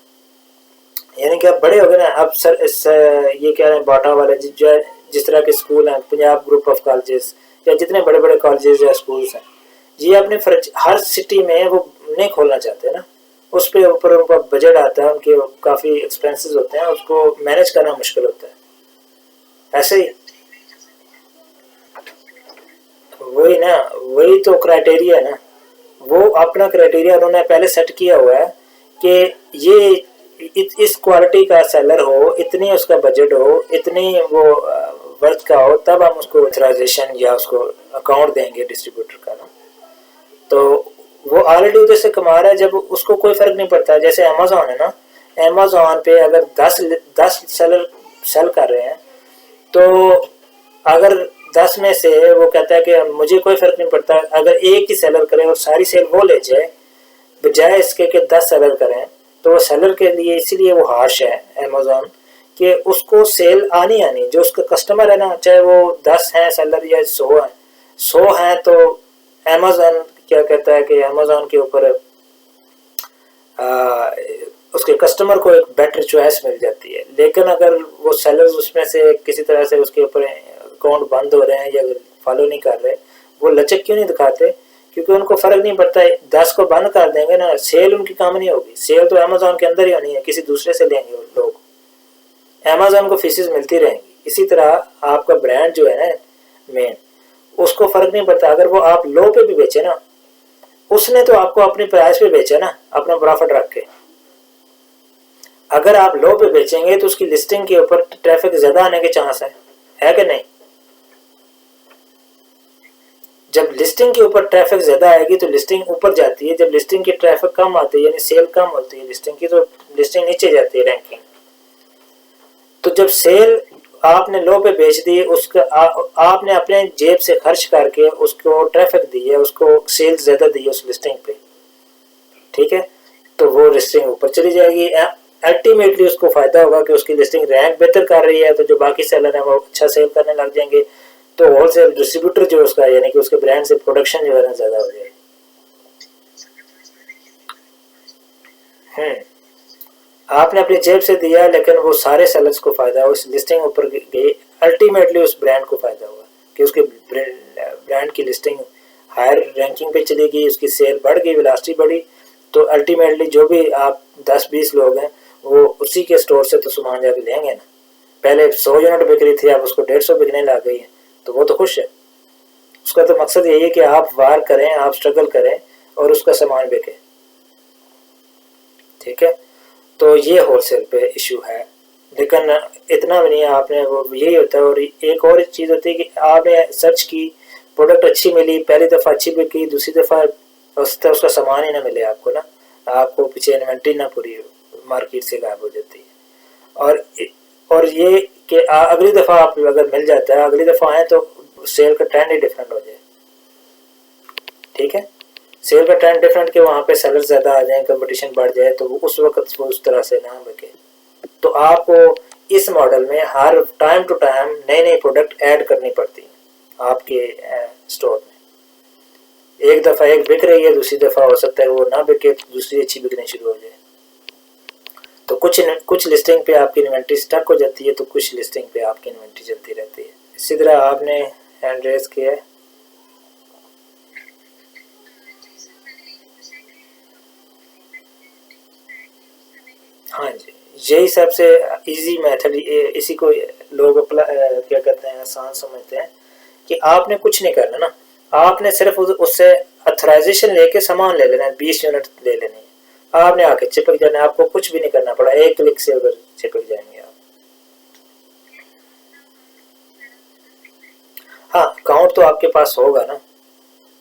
यानी कि आप बड़े हो गए ना, अब सर ये कह रहे हैं बाटा वाले जिस तरह के स्कूल हैं, पंजाब ग्रुप ऑफ कॉलेजेस या जितने बड़े बड़े कॉलेजेस या स्कूल्स हैं, ये अपने हर सिटी में वो नहीं खोलना चाहते ना, उस पे ऊपर उनका बजट आता है, उनके काफ़ी एक्सपेंसेस होते हैं, उसको मैनेज करना मुश्किल होता है। ऐसे ही वही ना, वही तो क्राइटेरिया है ना, वो अपना क्राइटेरिया उन्होंने पहले सेट किया हुआ है कि ये इस क्वालिटी का सेलर हो, इतनी उसका बजट हो, इतनी वो वर्थ का हो, तब हम उसको ऑथराइजेशन या उसको अकाउंट देंगे डिस्ट्रीब्यूटर का ना। तो वो ऑलरेडी उधर से कमा रहा है, जब उसको कोई फर्क नहीं पड़ता। जैसे अमेज़न है ना, अमेज़न पे अगर 10 सेलर सेल कर रहे हैं, तो अगर 10 में से वो कहता है कि मुझे कोई फर्क नहीं पड़ता, अगर एक ही सेलर करे और सारी सेल वो ले जाए, बजाय इसके कि 10 सेलर करें, तो वो सेलर के लिए इसीलिए वो हार्श है अमेज़न, कि उसको सेल आनी जो उसका कस्टमर है ना, चाहे वो 10 हैं सेलर या 100 हैं, तो अमेज़न क्या कहता है कि अमेज़न के ऊपर उसके कस्टमर को एक बेटर चॉइस मिल जाती है। लेकिन अगर वो सेलर्स उसमें से किसी तरह से उसके ऊपर अकाउंट बंद हो रहे हैं या फॉलो नहीं कर रहे, वो लचक क्यों नहीं दिखाते? क्योंकि उनको फर्क नहीं पड़ता है, 10 को बंद कर देंगे ना, सेल उनकी काम नहीं होगी। सेल तो अमेज़न के अंदर ही होनी है, किसी दूसरे से लेंगे लोग, अमेज़न को फीसेस मिलती रहेंगी। इसी तरह आपका ब्रांड जो है ना मेन, उसको फर्क नहीं पड़ता, अगर वो आप लो पे भी बेचे ना, उसने तो आपको अपनी प्राइस पे बेचा ना, अपना प्रॉफिट रख के। अगर आप लो पे बेचेंगे तो उसकी लिस्टिंग के ऊपर ट्रैफिक ज्यादा आने के चांस है कि नहीं? जब लिस्टिंग के ऊपर ट्रैफिक ज्यादा आएगी तो लिस्टिंग ऊपर जाती है, जब लिस्टिंग की ट्रैफिक कम आती है यानी सेल कम होती है लिस्टिंग की, तो लिस्टिंग नीचे जाती है रैंकिंग। तो जब सेल आपने लो पे बेच दी, उसका आपने अपने जेब से खर्च करके उसको ट्रैफिक दी है, उसको सेल्स ज्यादा दी है उस लिस्टिंग पे, ठीक है, तो वो लिस्टिंग ऊपर चली जाएगी। अल्टीमेटली उसको फायदा होगा कि उसकी लिस्टिंग रैंक बेहतर कर रही है, तो जो बाकी सेलर हैं वो अच्छा सेल करने लग जाएंगे, तो होलसेल डिस्ट्रीब्यूटर जो उसका यानी कि उसके ब्रांड से प्रोडक्शन जो है ना ज़्यादा हो जाएगी। आपने अपनी जेब से दिया लेकिन वो सारे सेलर्स को फ़ायदा हुआ, उस लिस्टिंग ऊपर गई, अल्टीमेटली उस ब्रांड को फ़ायदा हुआ कि उसके ब्रांड की लिस्टिंग हायर रैंकिंग पे चली गई, उसकी सेल बढ़ गई, वेलोसिटी बढ़ी। तो अल्टीमेटली जो भी आप 10-20 लोग हैं वो उसी के स्टोर से तो सामान जाके लेंगे ना। पहले 100 यूनिट बिक रही थी, आप उसको 150 बिकने लग गई है, तो वो तो खुश है। उसका तो मकसद यही है कि आप वार करें, आप स्ट्रगल करें और उसका सामान बिके। ठीक है, तो ये होलसेल पे इशू है। लेकिन इतना भी नहीं है, आपने वो यही होता है। और एक और चीज़ होती है कि आपने सर्च की, प्रोडक्ट अच्छी मिली, पहली दफ़ा अच्छी बिकी, दूसरी दफ़ा उसका सामान ही ना मिले आपको ना, आपको पीछे इन्वेंट्री ना पूरी मार्केट से गायब हो जाती है। और ये कि अगली दफ़ा आप अगर मिल जाता है, अगली दफ़ा आए तो सेल का ट्रेंड ही डिफरेंट हो जाए। ठीक है, सेल का ट्रेंड डिफरेंट कि वहाँ पे सेलर ज़्यादा आ जाए, कंपटीशन बढ़ जाए, तो उस वक्त वो उस तरह से ना बिके। तो आपको इस मॉडल में हर टाइम टू टाइम नई नई प्रोडक्ट ऐड करनी पड़ती है आपके स्टोर में। एक दफ़ा एक बिक रही है, दूसरी दफ़ा हो सकता है वो ना बिके, दूसरी अच्छी बिकनी शुरू हो जाए। तो कुछ लिस्टिंग पे आपकी इन्वेंट्री स्टक हो जाती है, तो कुछ लिस्टिंग पे आपकी इन्वेंट्री चलती रहती है। इसी तरह आपने हैंड रेस किया है। हाँ जी, यही सबसे इजी मेथड, इसी को लोग क्या कहते हैं, आसान समझते हैं कि आपने कुछ नहीं करना ना, आपने सिर्फ उससे अथराइजेशन लेके सामान ले लेना है, 20 यूनिट ले लेनी है, आपने आके चिपक जाना है, आपको कुछ भी नहीं करना पड़ा, एक क्लिक से अगर चिपक जाएंगे आप। हाँ, अकाउंट तो आपके पास होगा ना,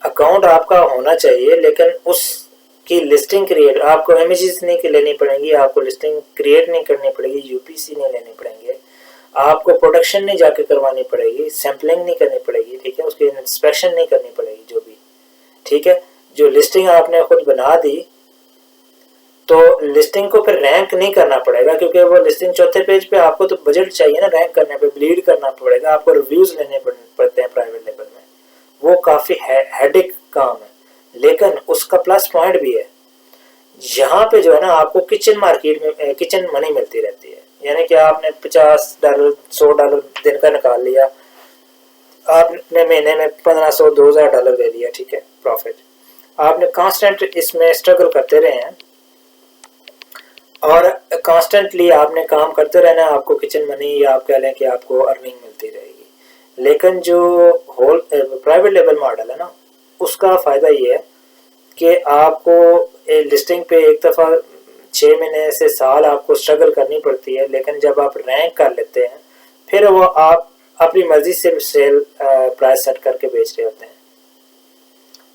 अकाउंट आपका होना चाहिए, लेकिन उसकी लिस्टिंग क्रिएट आपको इमेजेस नहीं लेनी पड़ेंगी, आपको लिस्टिंग क्रिएट नहीं करनी पड़ेगी, यूपीसी नहीं लेने पड़ेंगे, आपको प्रोडक्शन नहीं जाके करवानी पड़ेगी, सैम्पलिंग नहीं करनी पड़ेगी। ठीक है, उसकी इंस्पेक्शन नहीं करनी पड़ेगी जो भी। ठीक है, जो लिस्टिंग आपने खुद बना दी, तो लिस्टिंग को फिर रैंक नहीं करना पड़ेगा, क्योंकि वो लिस्टिंग चौथे पेज पे आपको तो बजट चाहिए ना रैंक करने पे, ब्लीड करना पड़ेगा, आपको रिव्यूज लेने पड़ते हैं प्राइवेट लेवल में, वो काफ़ी हेडेक काम है। लेकिन उसका प्लस पॉइंट भी है, यहाँ पे जो है ना आपको किचन मार्केट में किचन मनी मिलती रहती है। यानी कि आपने $50 $100 दिन का निकाल लिया, आपने महीने में $1500 $2000 ले लिया। ठीक है, प्रॉफिट। आपने कांस्टेंट इसमें स्ट्रगल करते रहे हैं और कांस्टेंटली आपने काम करते रहना, आपको किचन मनी या आप कह लें कि आपको अर्निंग मिलती रहेगी। लेकिन जो होल प्राइवेट लेवल मॉडल है ना, उसका फ़ायदा ये है कि आपको लिस्टिंग पे एक दफ़ा 6 महीने से साल आपको स्ट्रगल करनी पड़ती है, लेकिन जब आप रैंक कर लेते हैं फिर वो आप अपनी मर्जी से सेल प्राइस सेट करके बेच रहे होते हैं,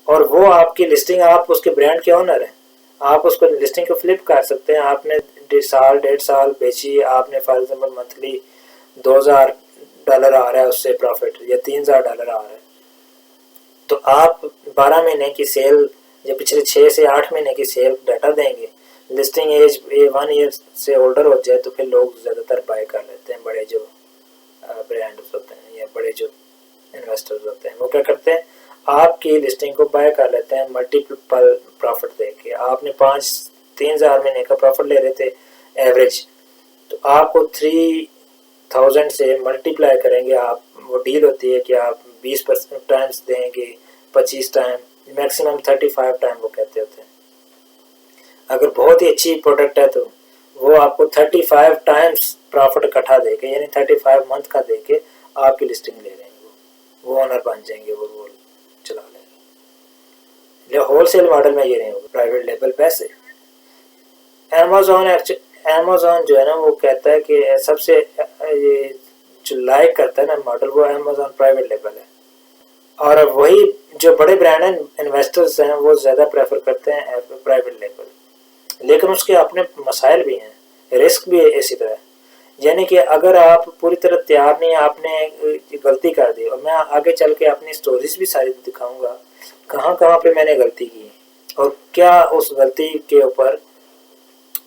और वो आपकी लिस्टिंग, आप उसके ब्रांड के ओनर हैं, आप उसको लिस्टिंग को फ्लिप कर सकते हैं। आपने साल 1.5 साल बेची, आपने फॉर एग्जाम्पल मंथली $2000 आ रहा है उससे प्रॉफिट, या $3000 आ रहा है, तो आप 12 महीने की सेल या पिछले 6 से 8 महीने की सेल डाटा देंगे, लिस्टिंग एज 1 ईयर से ओल्डर हो जाए, तो फिर लोग ज़्यादातर बाय कर लेते हैं। बड़े जो ब्रांड्स होते हैं या बड़े जो इन्वेस्टर्स होते हैं, वो क्या करते हैं, आपकी लिस्टिंग को बाय कर लेते हैं मल्टीपल प्रॉफिट देके। आपने 3000 महीने का प्रॉफिट ले रहे थे एवरेज, तो आपको 3000 से मल्टीप्लाई करेंगे आप, वो डील होती है कि आप 20% टाइम्स देंगे, 25 टाइम, मैक्सिमम 35 टाइम वो कहते होते हैं। अगर बहुत ही अच्छी प्रोडक्ट है तो वो आपको 35 टाइम्स प्रॉफिट इकट्ठा देके, यानी 35 मंथ का देके आपकी लिस्टिंग ले लेंगे, वो ओनर बन जाएंगे, वो चला लेंगे। होलसेल मॉडल में ये नहीं होगा, प्राइवेट लेवल पैसे। अमेज़ॉन जो है ना, वो कहता है कि सबसे ये जो लाइक करता है ना मॉडल, वो अमेज़ॉन प्राइवेट लेवल है। और वही जो बड़े ब्रांड हैं, इन्वेस्टर्स हैं, वो ज़्यादा प्रेफर करते हैं प्राइवेट लेवल। लेकिन उसके अपने मसाइल भी हैं, रिस्क भी है इसी तरह। यानी कि अगर आप पूरी तरह तैयार नहीं, आपने गलती कर दी, और मैं आगे चल के अपनी स्टोरीज भी सारी दिखाऊंगा कहाँ कहाँ पे मैंने गलती की और क्या उस गलती के ऊपर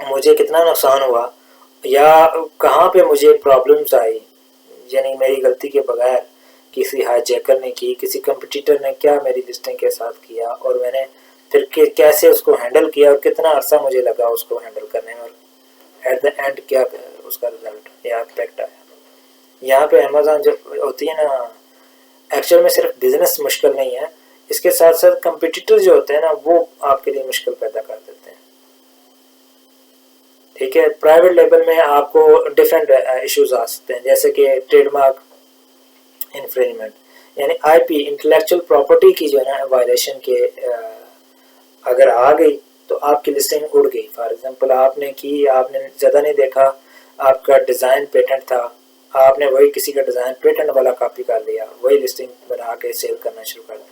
मुझे कितना नुकसान हुआ, या कहाँ पे मुझे प्रॉब्लम्स आई, यानी मेरी गलती के बगैर किसी हाईजैकर ने की, किसी कंपटीटर ने क्या मेरी लिस्टिंग के साथ किया, और मैंने फिर कैसे उसको हैंडल किया और कितना अरसा मुझे लगा उसको हैंडल करने में, और एट द एंड क्या उसका रिजल्ट या इम्पैक्ट आया। यहाँ पे अमेज़ॉन जो होती है ना, एक्चुअल में सिर्फ बिजनेस मुश्किल नहीं है, इसके साथ साथ कंपटीटर जो होते हैं ना वो आपके लिए मुश्किल पैदा कर देते हैं। ठीक है, प्राइवेट लेवल में आपको डिफरेंट इश्यूज आ सकते हैं, जैसे कि ट्रेडमार्क इन्फ्रिंजमेंट, यानी आईपी इंटेलेक्चुअल प्रॉपर्टी की जो है ना वायलेशन के अगर आ गई तो आपकी लिस्टिंग उड़ गई। फॉर एग्जांपल आपने ज़्यादा नहीं देखा, आपका डिज़ाइन पेटेंट था, आपने वही किसी का डिज़ाइन पेटेंट वाला कॉपी कर लिया, वही लिस्टिंग बना के सेल करना शुरू कर दिया।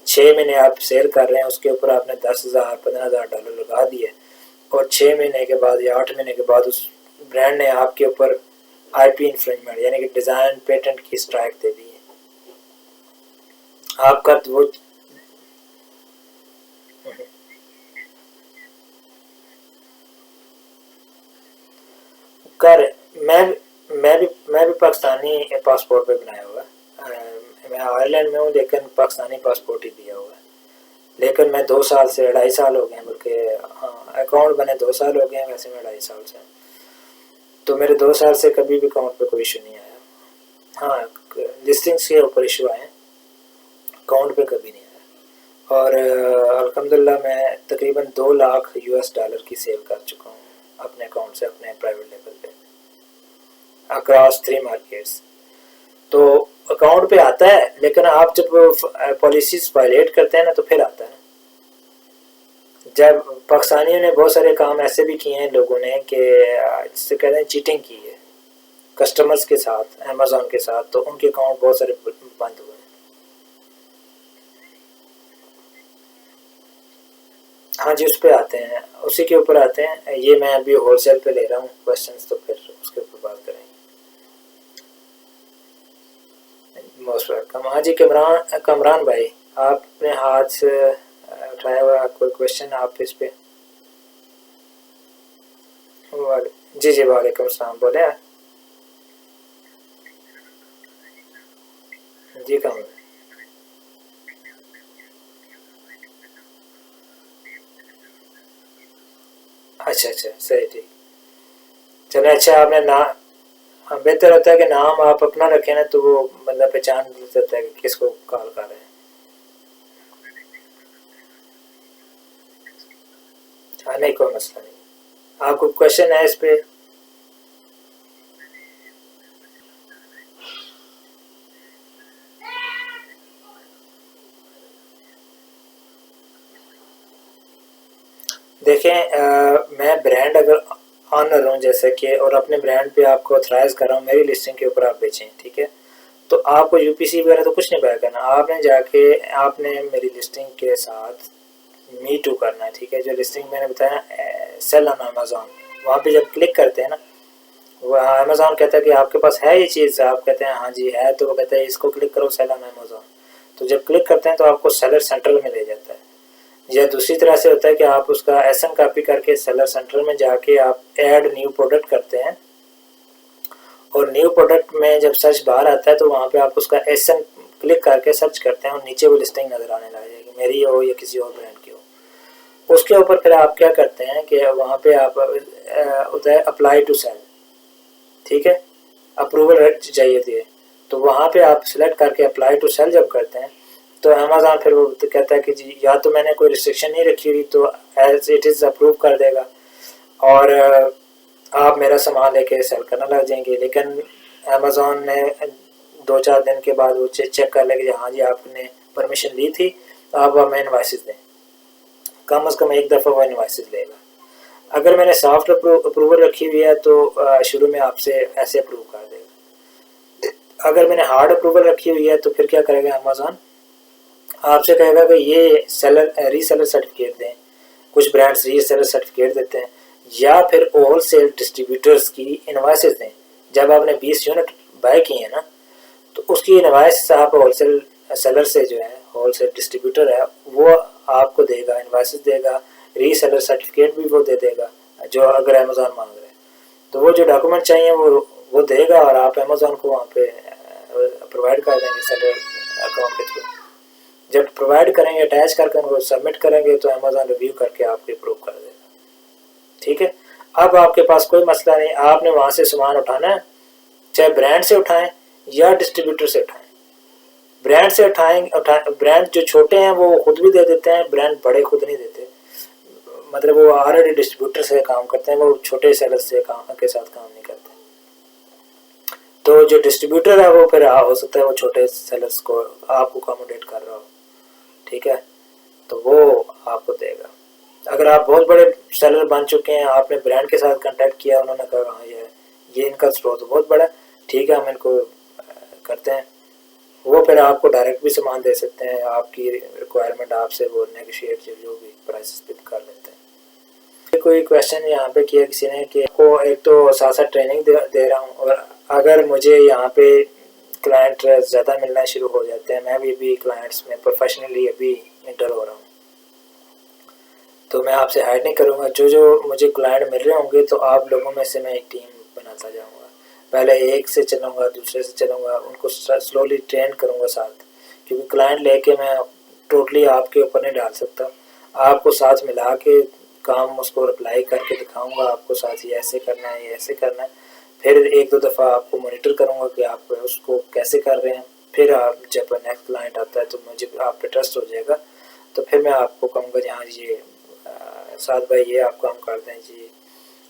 6 महीने आप सेल कर रहे हैं, उसके ऊपर आपने $10,000-15,000 लगा दिए, और 6 महीने के बाद या 8 महीने के बाद उस ब्रांड ने आपके ऊपर आईपी इन्फ्रिंजमेंट यानी कि डिज़ाइन पेटेंट की स्ट्राइक दे दी है। आपका तो वो कर मैं भी पाकिस्तानी पासपोर्ट पे बनाया हुआ है। मैं आयरलैंड में हूँ लेकिन पाकिस्तानी पासपोर्ट ही दिया हुआ है। लेकिन मैं 2 साल से 2.5 साल हो गए, बल्कि हाँ अकाउंट बने 2 साल हो गए हैं, वैसे मैं 2.5 साल से। तो मेरे 2 साल से कभी भी अकाउंट पे कोई इशू नहीं आया। हाँ, लिस्टिंग्स के ऊपर इशू आए, अकाउंट पे कभी नहीं आया। और अल्हम्दुलिल्लाह मैं तकरीबन $2 लाख की सेल कर चुका हूँ अपने अकाउंट से, अपने प्राइवेट लेवल पे, अक्रॉस 3 मार्केट्स। तो अकाउंट पे आता है, लेकिन आप जब पॉलिसीज वायलेट करते हैं ना तो फिर आता है। जब पाकिस्तानियों ने बहुत सारे काम ऐसे भी किए हैं लोगों ने कि जिससे कहते हैं चीटिंग की है कस्टमर्स के साथ, अमेज़ॉन के साथ, तो उनके अकाउंट बहुत सारे बंद हुए। हाँ जी, उस पर आते हैं, उसी के ऊपर आते हैं। ये मैं अभी होलसेल पे ले रहा हूँ क्वेश्चंस, तो फिर उसके ऊपर बात करेंगे। Most welcome. हाँ जी, कमरान भाई, आपने हाथ से उठाया हुआ कोई क्वेश्चन आप इस पे? जी जी, वालेकुम सलाम, बोले जी। कमर अच्छा अच्छा, सही, ठीक। चलो अच्छा, आपने ना, हाँ बेहतर होता है कि नाम आप अपना रखें ना, तो वो बंदा पहचान सकता है कि किसको कॉल कर रहे हैं। हाँ नहीं, कोई मसला नहीं। आपको क्वेश्चन है इस पे? देखें, मैं ब्रांड अगर ऑनर हूँ जैसे कि, और अपने ब्रांड पे आपको ऑथराइज कर रहा हूँ मेरी लिस्टिंग के ऊपर आप बेचें, ठीक है, तो आपको यूपीसी वगैरह तो कुछ नहीं पाया करना। आपने जाके आपने मेरी लिस्टिंग के साथ मी टू करना है, ठीक है। जो लिस्टिंग मैंने बताया ना, सेल ऑन अमेज़ॉन, वहाँ पे जब क्लिक करते हैं ना, वह अमेज़ॉन कहता है कि आपके पास है ये चीज़, आप कहते हैं हाँ जी है, तो वो कहता है इसको क्लिक करो, सेल ऑन अमेज़ॉन। तो जब क्लिक करते हैं तो आपको सेलर सेंट्रल में ले जाता है। या दूसरी तरह से होता है कि आप उसका एसएन कॉपी करके सेलर सेंट्रल में जाके आप ऐड न्यू प्रोडक्ट करते हैं, और न्यू प्रोडक्ट में जब सर्च बाहर आता है तो वहाँ पे आप उसका एसएन क्लिक करके सर्च करते हैं, और नीचे वो लिस्टिंग नज़र आने लग जाएगी, मेरी हो या किसी और ब्रांड की हो। उसके ऊपर फिर आप क्या करते हैं कि वहाँ पे आप होता है अप्लाई टू सेल, ठीक है, अप्रूवल चाहिए थी, तो वहाँ पे आप सिलेक्ट करके अप्लाई टू सेल जब करते हैं तो अमेज़ॉन फिर वो तो कहता है कि जी या तो मैंने कोई रिस्ट्रिक्शन नहीं रखी हुई तो एज इट इज़ अप्रूव कर देगा, और आप मेरा सामान लेके सेल करना लग जाएंगे। लेकिन अमेज़ॉन ने 2-4 दिन के बाद वो चेक कर लेगा कि हाँ जी आपने परमिशन ली थी, तो आप हमें इनवाइसेस दें, कम से कम एक दफ़ा वो इनवाइसेस लेगा। अगर मैंने सॉफ्ट अप्रूवल रखी हुई है तो शुरू में आपसे ऐसे अप्रूव कर देगा। अगर मैंने हार्ड अप्रूवल रखी हुई है तो फिर क्या करेगा अमेज़ॉन, आपसे कहेगा कि ये सेलर रीसेलर सर्टिफिकेट दें, कुछ ब्रांड्स रीसेलर सर्टिफिकेट देते हैं, या फिर होल सेल डिस्ट्रीब्यूटर्स की इनवाइसेस दें। जब आपने 20 यूनिट बाय किए हैं ना, तो उसकी इनवाइस आप होल सेल सेलर से जो है, होल सेल डिस्ट्रीब्यूटर है, वो आपको देगा, इनवाइसेस देगा, रीसेलर सर्टिफिकेट भी वो दे देगा जो अगर अमेज़ॉन मांग रहे हैं। तो वो जो डॉक्यूमेंट चाहिए वो देगा, और आप अमेज़ॉन को वहाँ पे प्रोवाइड कर देंगे सेलर अकाउंट के थ्रू। जब प्रोवाइड करेंगे अटैच करके उनको सबमिट करेंगे तो अमेज़न रिव्यू करके आपको अप्रूव कर देगा। ठीक है, अब आपके पास कोई मसला नहीं, आपने वहाँ से सामान उठाना है, चाहे ब्रांड से उठाएं या डिस्ट्रीब्यूटर से उठाएं। ब्रांड से ब्रांड जो छोटे हैं वो खुद भी दे देते हैं, ब्रांड बड़े खुद नहीं देते, मतलब वो ऑलरेडी डिस्ट्रीब्यूटर से काम करते हैं, वो छोटे सेलर्स से के साथ काम नहीं करते। तो जो डिस्ट्रीब्यूटर है वो फिर हो सकता है वो छोटे सेलर्स को आपको अकोमोडेट कर रहा हो। ठीक है, तो वो आपको देगा। अगर आप बहुत बड़े सेलर बन चुके हैं, आपने ब्रांड के साथ कांटेक्ट किया, उन्होंने कहा हाँ ये इनका स्टोर तो बहुत बड़ा है, ठीक है हम इनको करते हैं, वो फिर आपको डायरेक्ट भी सामान दे सकते हैं, आपकी रिक्वायरमेंट आपसे वो नेगोशिएट जो भी प्राइसेस पे कर लेते हैं। कोई क्वेश्चन यहाँ पे किया किसी ने कि आपको एक तो साथ साथ ट्रेनिंग दे रहा हूँ, और अगर मुझे यहाँ पे क्लाइंट ज़्यादा मिलना शुरू हो जाते हैं, मैं भी क्लाइंट्स में प्रोफेशनली अभी इंटर हो रहा हूँ, तो मैं आपसे हाइड नहीं करूँगा। जो मुझे क्लाइंट मिल रहे होंगे तो आप लोगों में से मैं एक टीम बनाता जाऊँगा। पहले एक से चलूँगा, दूसरे से चलूँगा, उनको स्लोली ट्रेन करूँगा साथ, क्योंकि क्लाइंट लेके मैं टोटली आपके ऊपर नहीं डाल सकता। आपको साथ मिला के काम उसको रिप्लाई करके दिखाऊँगा, आपको साथ ये ऐसे करना है, ये ऐसे करना है। फिर एक दो दफ़ा आपको मॉनिटर करूँगा कि आप उसको कैसे कर रहे हैं। फिर आप जब नेक्स्ट क्लाइंट आता है तो मुझे आप पे ट्रस्ट हो जाएगा, तो फिर मैं आपको कहूँगा जी हाँ ये साथ भाई ये आप काम कर दें, जी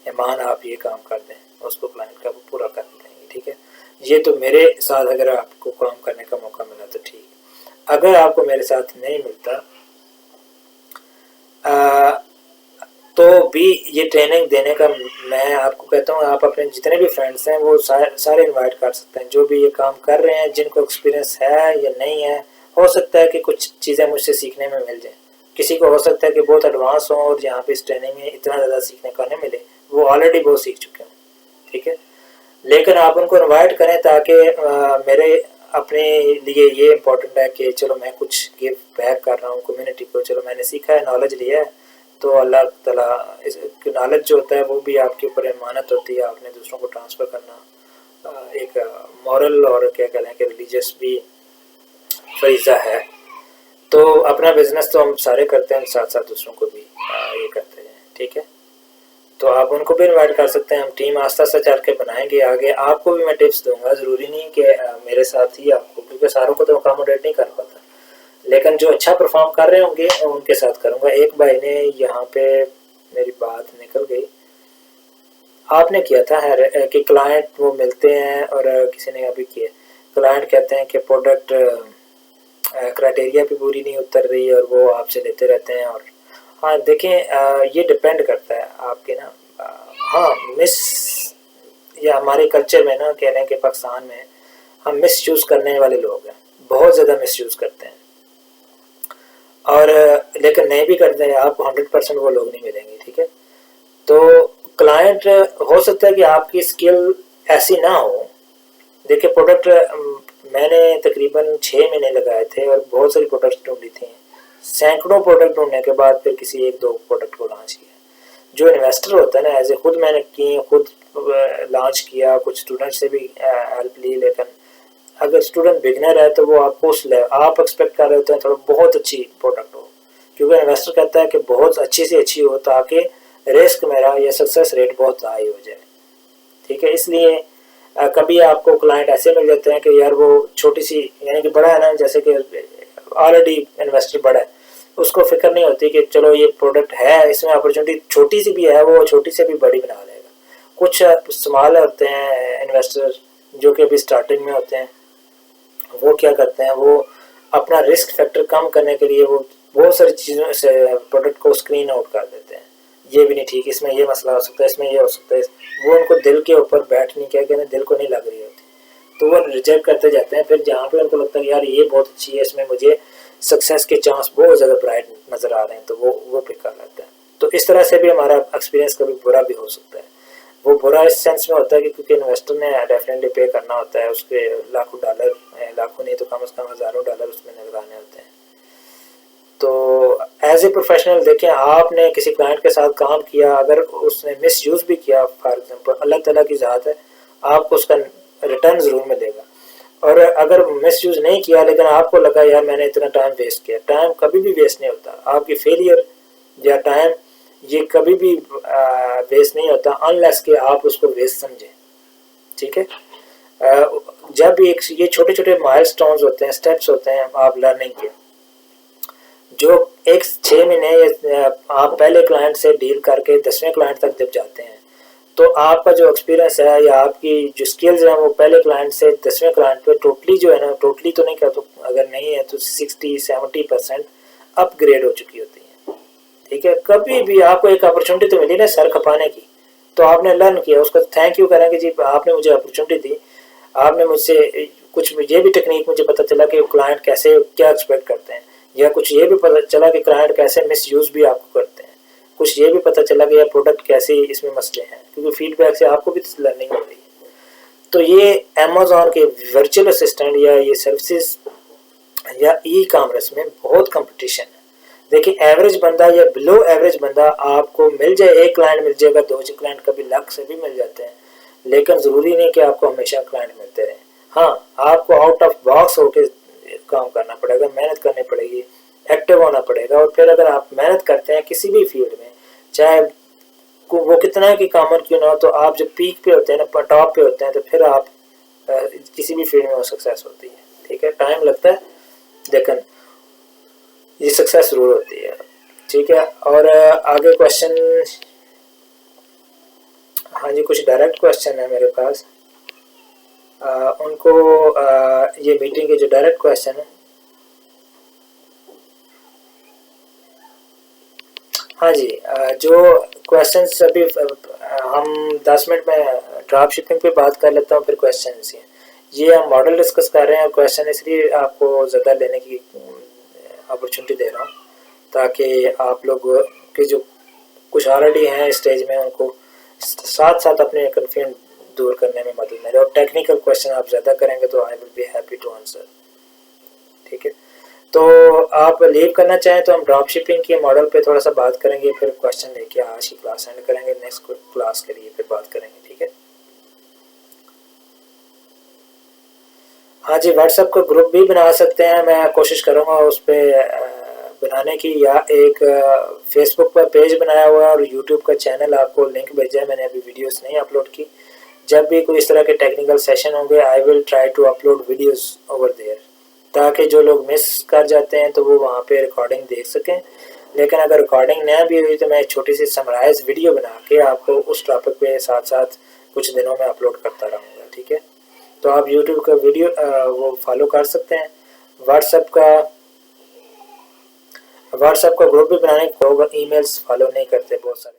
ईमान आप ये काम कर दें, उसको क्लाइंट का वो पूरा कर देंगे। ठीक है, ये तो मेरे साथ अगर आपको काम करने का मौका मिला तो ठीक। अगर आपको मेरे साथ नहीं मिलता तो भी ये ट्रेनिंग देने का मैं आपको कहता हूँ, आप अपने जितने भी फ्रेंड्स हैं वो सारे इनवाइट कर सकते हैं, जो भी ये काम कर रहे हैं, जिनको एक्सपीरियंस है या नहीं है। हो सकता है कि कुछ चीज़ें मुझसे सीखने में मिल जाएं, किसी को हो सकता है कि बहुत एडवांस हो और यहाँ पे इस ट्रेनिंग में इतना ज़्यादा सीखने को नहीं मिले, वो ऑलरेडी बहुत सीख चुके हैं। ठीक है, लेकिन आप उनको इनवाइट करें ताकि मेरे अपने लिए ये इम्पोर्टेंट है कि चलो मैं कुछ गिव बैक कर रहा हूँ कम्युनिटी को, चलो मैंने सीखा है, नॉलेज लिया है, तो अल्लाह ताला इस नॉलेज जो होता है वो भी आपके ऊपर अमानत होती है, आपने दूसरों को ट्रांसफ़र करना एक मॉरल और क्या कहें कि रिलीजियस भी फरीज़ा है। तो अपना बिजनेस तो हम सारे करते हैं, साथ साथ दूसरों को भी ये करते हैं। ठीक है, तो आप उनको भी इनवाइट कर सकते हैं, हम टीम आस्ता आस्ता चल के बनाएंगे आगे। आपको भी मैं टिप्स दूंगा, ज़रूरी नहीं कि मेरे साथ ही आपको, क्योंकि सारों को तो अकोमोडेट नहीं कर पाता, लेकिन जो अच्छा परफॉर्म कर रहे होंगे उनके साथ करूंगा। एक भाई ने यहाँ पे मेरी बात निकल गई, आपने किया था है कि क्लाइंट वो मिलते हैं और किसी ने अभी किया, क्लाइंट कहते हैं कि प्रोडक्ट क्राइटेरिया भी पूरी नहीं उतर रही और वो आपसे लेते रहते हैं। और हाँ देखें, ये डिपेंड करता है आपके ना, हाँ मिस या हमारे कल्चर में ना कह रहे हैं कि पाकिस्तान में हम मिस यूज़ करने वाले लोग हैं, बहुत ज़्यादा मिस यूज़ करते हैं, और लेकिन नहीं भी करते हैं, आपको 100% वो लोग नहीं मिलेंगे। ठीक है, तो क्लाइंट हो सकता है कि आपकी स्किल ऐसी ना हो। देखिए प्रोडक्ट मैंने तकरीबन 6 महीने लगाए थे और बहुत सारी प्रोडक्ट्स ढूंढी थी, सैकड़ों प्रोडक्ट ढूंढने के बाद फिर किसी एक दो प्रोडक्ट को लॉन्च किया। जो इन्वेस्टर होता है ना, एज ए खुद मैंने की, खुद लॉन्च किया, कुछ स्टूडेंट से भी हेल्प ली, लेकिन अगर स्टूडेंट बिगनर है तो वो आपको उस आप एक्सपेक्ट कर रहे होते हैं थोड़ा बहुत अच्छी प्रोडक्ट हो, क्योंकि इन्वेस्टर कहता है कि बहुत अच्छी से अच्छी हो ताकि रिस्क मेरा या सक्सेस रेट बहुत हाई हो जाए। ठीक है, इसलिए कभी आपको क्लाइंट ऐसे मिल जाते हैं कि यार वो छोटी सी, यानी कि बड़ा है ना, जैसे कि ऑलरेडी इन्वेस्टर बड़ा है, उसको फिक्र नहीं होती कि चलो ये प्रोडक्ट है, इसमें अपॉर्चुनिटी छोटी सी भी है, वो छोटी से भी बड़ी बना लेगा। कुछ स्मॉल होते हैं इन्वेस्टर जो कि अभी स्टार्टिंग में होते हैं, वो क्या करते हैं, वो अपना रिस्क फैक्टर कम करने के लिए वो बहुत सारी चीज़ों से प्रोडक्ट को स्क्रीन आउट कर देते हैं, ये भी नहीं ठीक, इसमें ये मसला हो सकता है, इसमें ये हो सकता है, वो उनको दिल के ऊपर बैठ नहीं, क्या कहते हैं, दिल को नहीं लग रही होती, तो वो रिजेक्ट करते जाते हैं। फिर जहाँ पे उनको लगता है यार ये बहुत अच्छी है, इसमें मुझे सक्सेस के चांस बहुत ज़्यादा ब्राइट नज़र आ रहे हैं, तो वो पिक कर लेते हैं। तो इस तरह से भी हमारा एक्सपीरियंस कभी बुरा भी हो सकता है। वो बुरा इस सेंस में होता है कि क्योंकि इन्वेस्टर ने डेफिनेटली पे करना होता है, उसके लाखों डॉलर, लाखों नहीं तो कम से कम हज़ारों डॉलर उसमें लगाने होते हैं। तो एज ए प्रोफेशनल देखें, आपने किसी क्लाइंट के साथ काम किया, अगर उसने मिस यूज़ भी किया, फॉर एग्जांपल, अल्लाह ताला की ज़ात है, आपको उसका रिटर्न ज़रूर मिलेगा। और अगर मिस यूज़ नहीं किया लेकिन आपको लगा यार मैंने इतना टाइम वेस्ट किया, टाइम कभी भी वेस्ट नहीं होता। आपकी फेलियर या टाइम ये कभी भी वेस्ट नहीं होता अनलेस कि आप उसको वेस्ट समझें। ठीक है, जब एक ये छोटे छोटे माइलस्टोन्स होते हैं, स्टेप्स होते हैं आप लर्निंग के, जो एक 6 महीने आप पहले क्लाइंट से डील करके 10वें क्लाइंट तक जब जाते हैं तो आपका जो एक्सपीरियंस है या आपकी जो स्किल्स हैं वो पहले क्लाइंट से 10वें क्लाइंट पे टोटली जो है ना, टोटली तो नहीं कहता तो अगर नहीं है तो 60-70% अपग्रेड हो चुकी होती है। ठीक है, कभी भी आपको एक अपॉर्चुनिटी तो मिली ना सर खपाने की, तो आपने लर्न किया, उसका थैंक यू करेंगे जी आपने मुझे अपॉर्चुनिटी दी, आपने मुझसे कुछ ये भी टेक्निक मुझे पता चला कि क्लाइंट कैसे क्या एक्सपेक्ट करते हैं, या कुछ ये भी पता चला कि क्लाइंट कैसे मिस यूज़ भी आपको करते हैं, कुछ ये भी पता चला कि यार प्रोडक्ट कैसे इसमें मसले हैं, क्योंकि फीडबैक से आपको भी लर्निंग हो रही है। तो ये अमेज़ॉन के वर्चुअल असिस्टेंट या ये सर्विसेज या ई कॉमर्स में बहुत कंपटीशन है। देखिए एवरेज बंदा या बिलो एवरेज बंदा आपको मिल जाए, एक क्लाइंट मिल जाएगा, 2 क्लाइंट कभी लाख से भी मिल जाते हैं, लेकिन ज़रूरी नहीं कि आपको हमेशा क्लाइंट मिलते रहें। हाँ, आपको आउट ऑफ बॉक्स होकर काम करना पड़ेगा, मेहनत करनी पड़ेगी, एक्टिव होना पड़ेगा। और फिर अगर आप मेहनत करते हैं किसी भी फील्ड में, चाहे वो कितना की कॉमन क्यों ना हो, तो आप जब पीक पे होते हैं ना, टॉप पे होते हैं, तो फिर आप किसी भी फील्ड में वो सक्सेस होती है। ठीक है, टाइम लगता है लेकिन ये सक्सेस जरूर होती है। ठीक है, और आगे क्वेश्चन, हाँ जी कुछ डायरेक्ट क्वेश्चन है मेरे पास, उनको ये मीटिंग के जो डायरेक्ट क्वेश्चन है, हाँ जी, जो क्वेश्चन अभी हम 10 मिनट में ड्रॉप शिपिंग पे बात कर लेता हूँ, फिर क्वेश्चन ये हम मॉडल डिस्कस कर रहे हैं, क्वेश्चन इसलिए आपको ज़्यादा लेने की अपॉर्चुनिटी दे रहा हूँ ताकि आप लोग के जो कुछ ऑलरेडी हैं स्टेज में उनको साथ साथ अपने कन्फ्यूजन दूर करने में मदद मिले, और टेक्निकल क्वेश्चन आप ज़्यादा करेंगे तो I will be happy to answer. ठीक है, तो आप लीव करना चाहें तो हम ड्रॉप शिपिंग के मॉडल पे थोड़ा सा बात करेंगे, फिर क्वेश्चन लेके आज की क्लास एंड करेंगे, नेक्स्ट क्लास के लिए फिर बात करेंगे। ठीक है, हाँ जी, व्हाट्सएप का ग्रुप भी बना सकते हैं, मैं कोशिश करूँगा उस पर बनाने की, या एक फेसबुक पर पेज बनाया हुआ है और यूट्यूब का चैनल आपको लिंक भेजा है, मैंने अभी वीडियोस नहीं अपलोड की। जब भी कोई इस तरह के टेक्निकल सेशन होंगे I will try to upload videos over there, ताकि जो लोग मिस कर जाते हैं तो वो वहाँ पे रिकॉर्डिंग देख सकें। लेकिन अगर रिकॉर्डिंग ना भी हुई तो मैं एक छोटी सी समराइज वीडियो बना के आपको उस टॉपिक पे साथ साथ कुछ दिनों में अपलोड करता रहूँगा। ठीक है, तो आप यूट्यूब का वीडियो वो फॉलो कर सकते हैं। व्हाट्सएप का ग्रुप भी बनाने को होगा, ईमेल्स फॉलो नहीं करते बहुत सारे।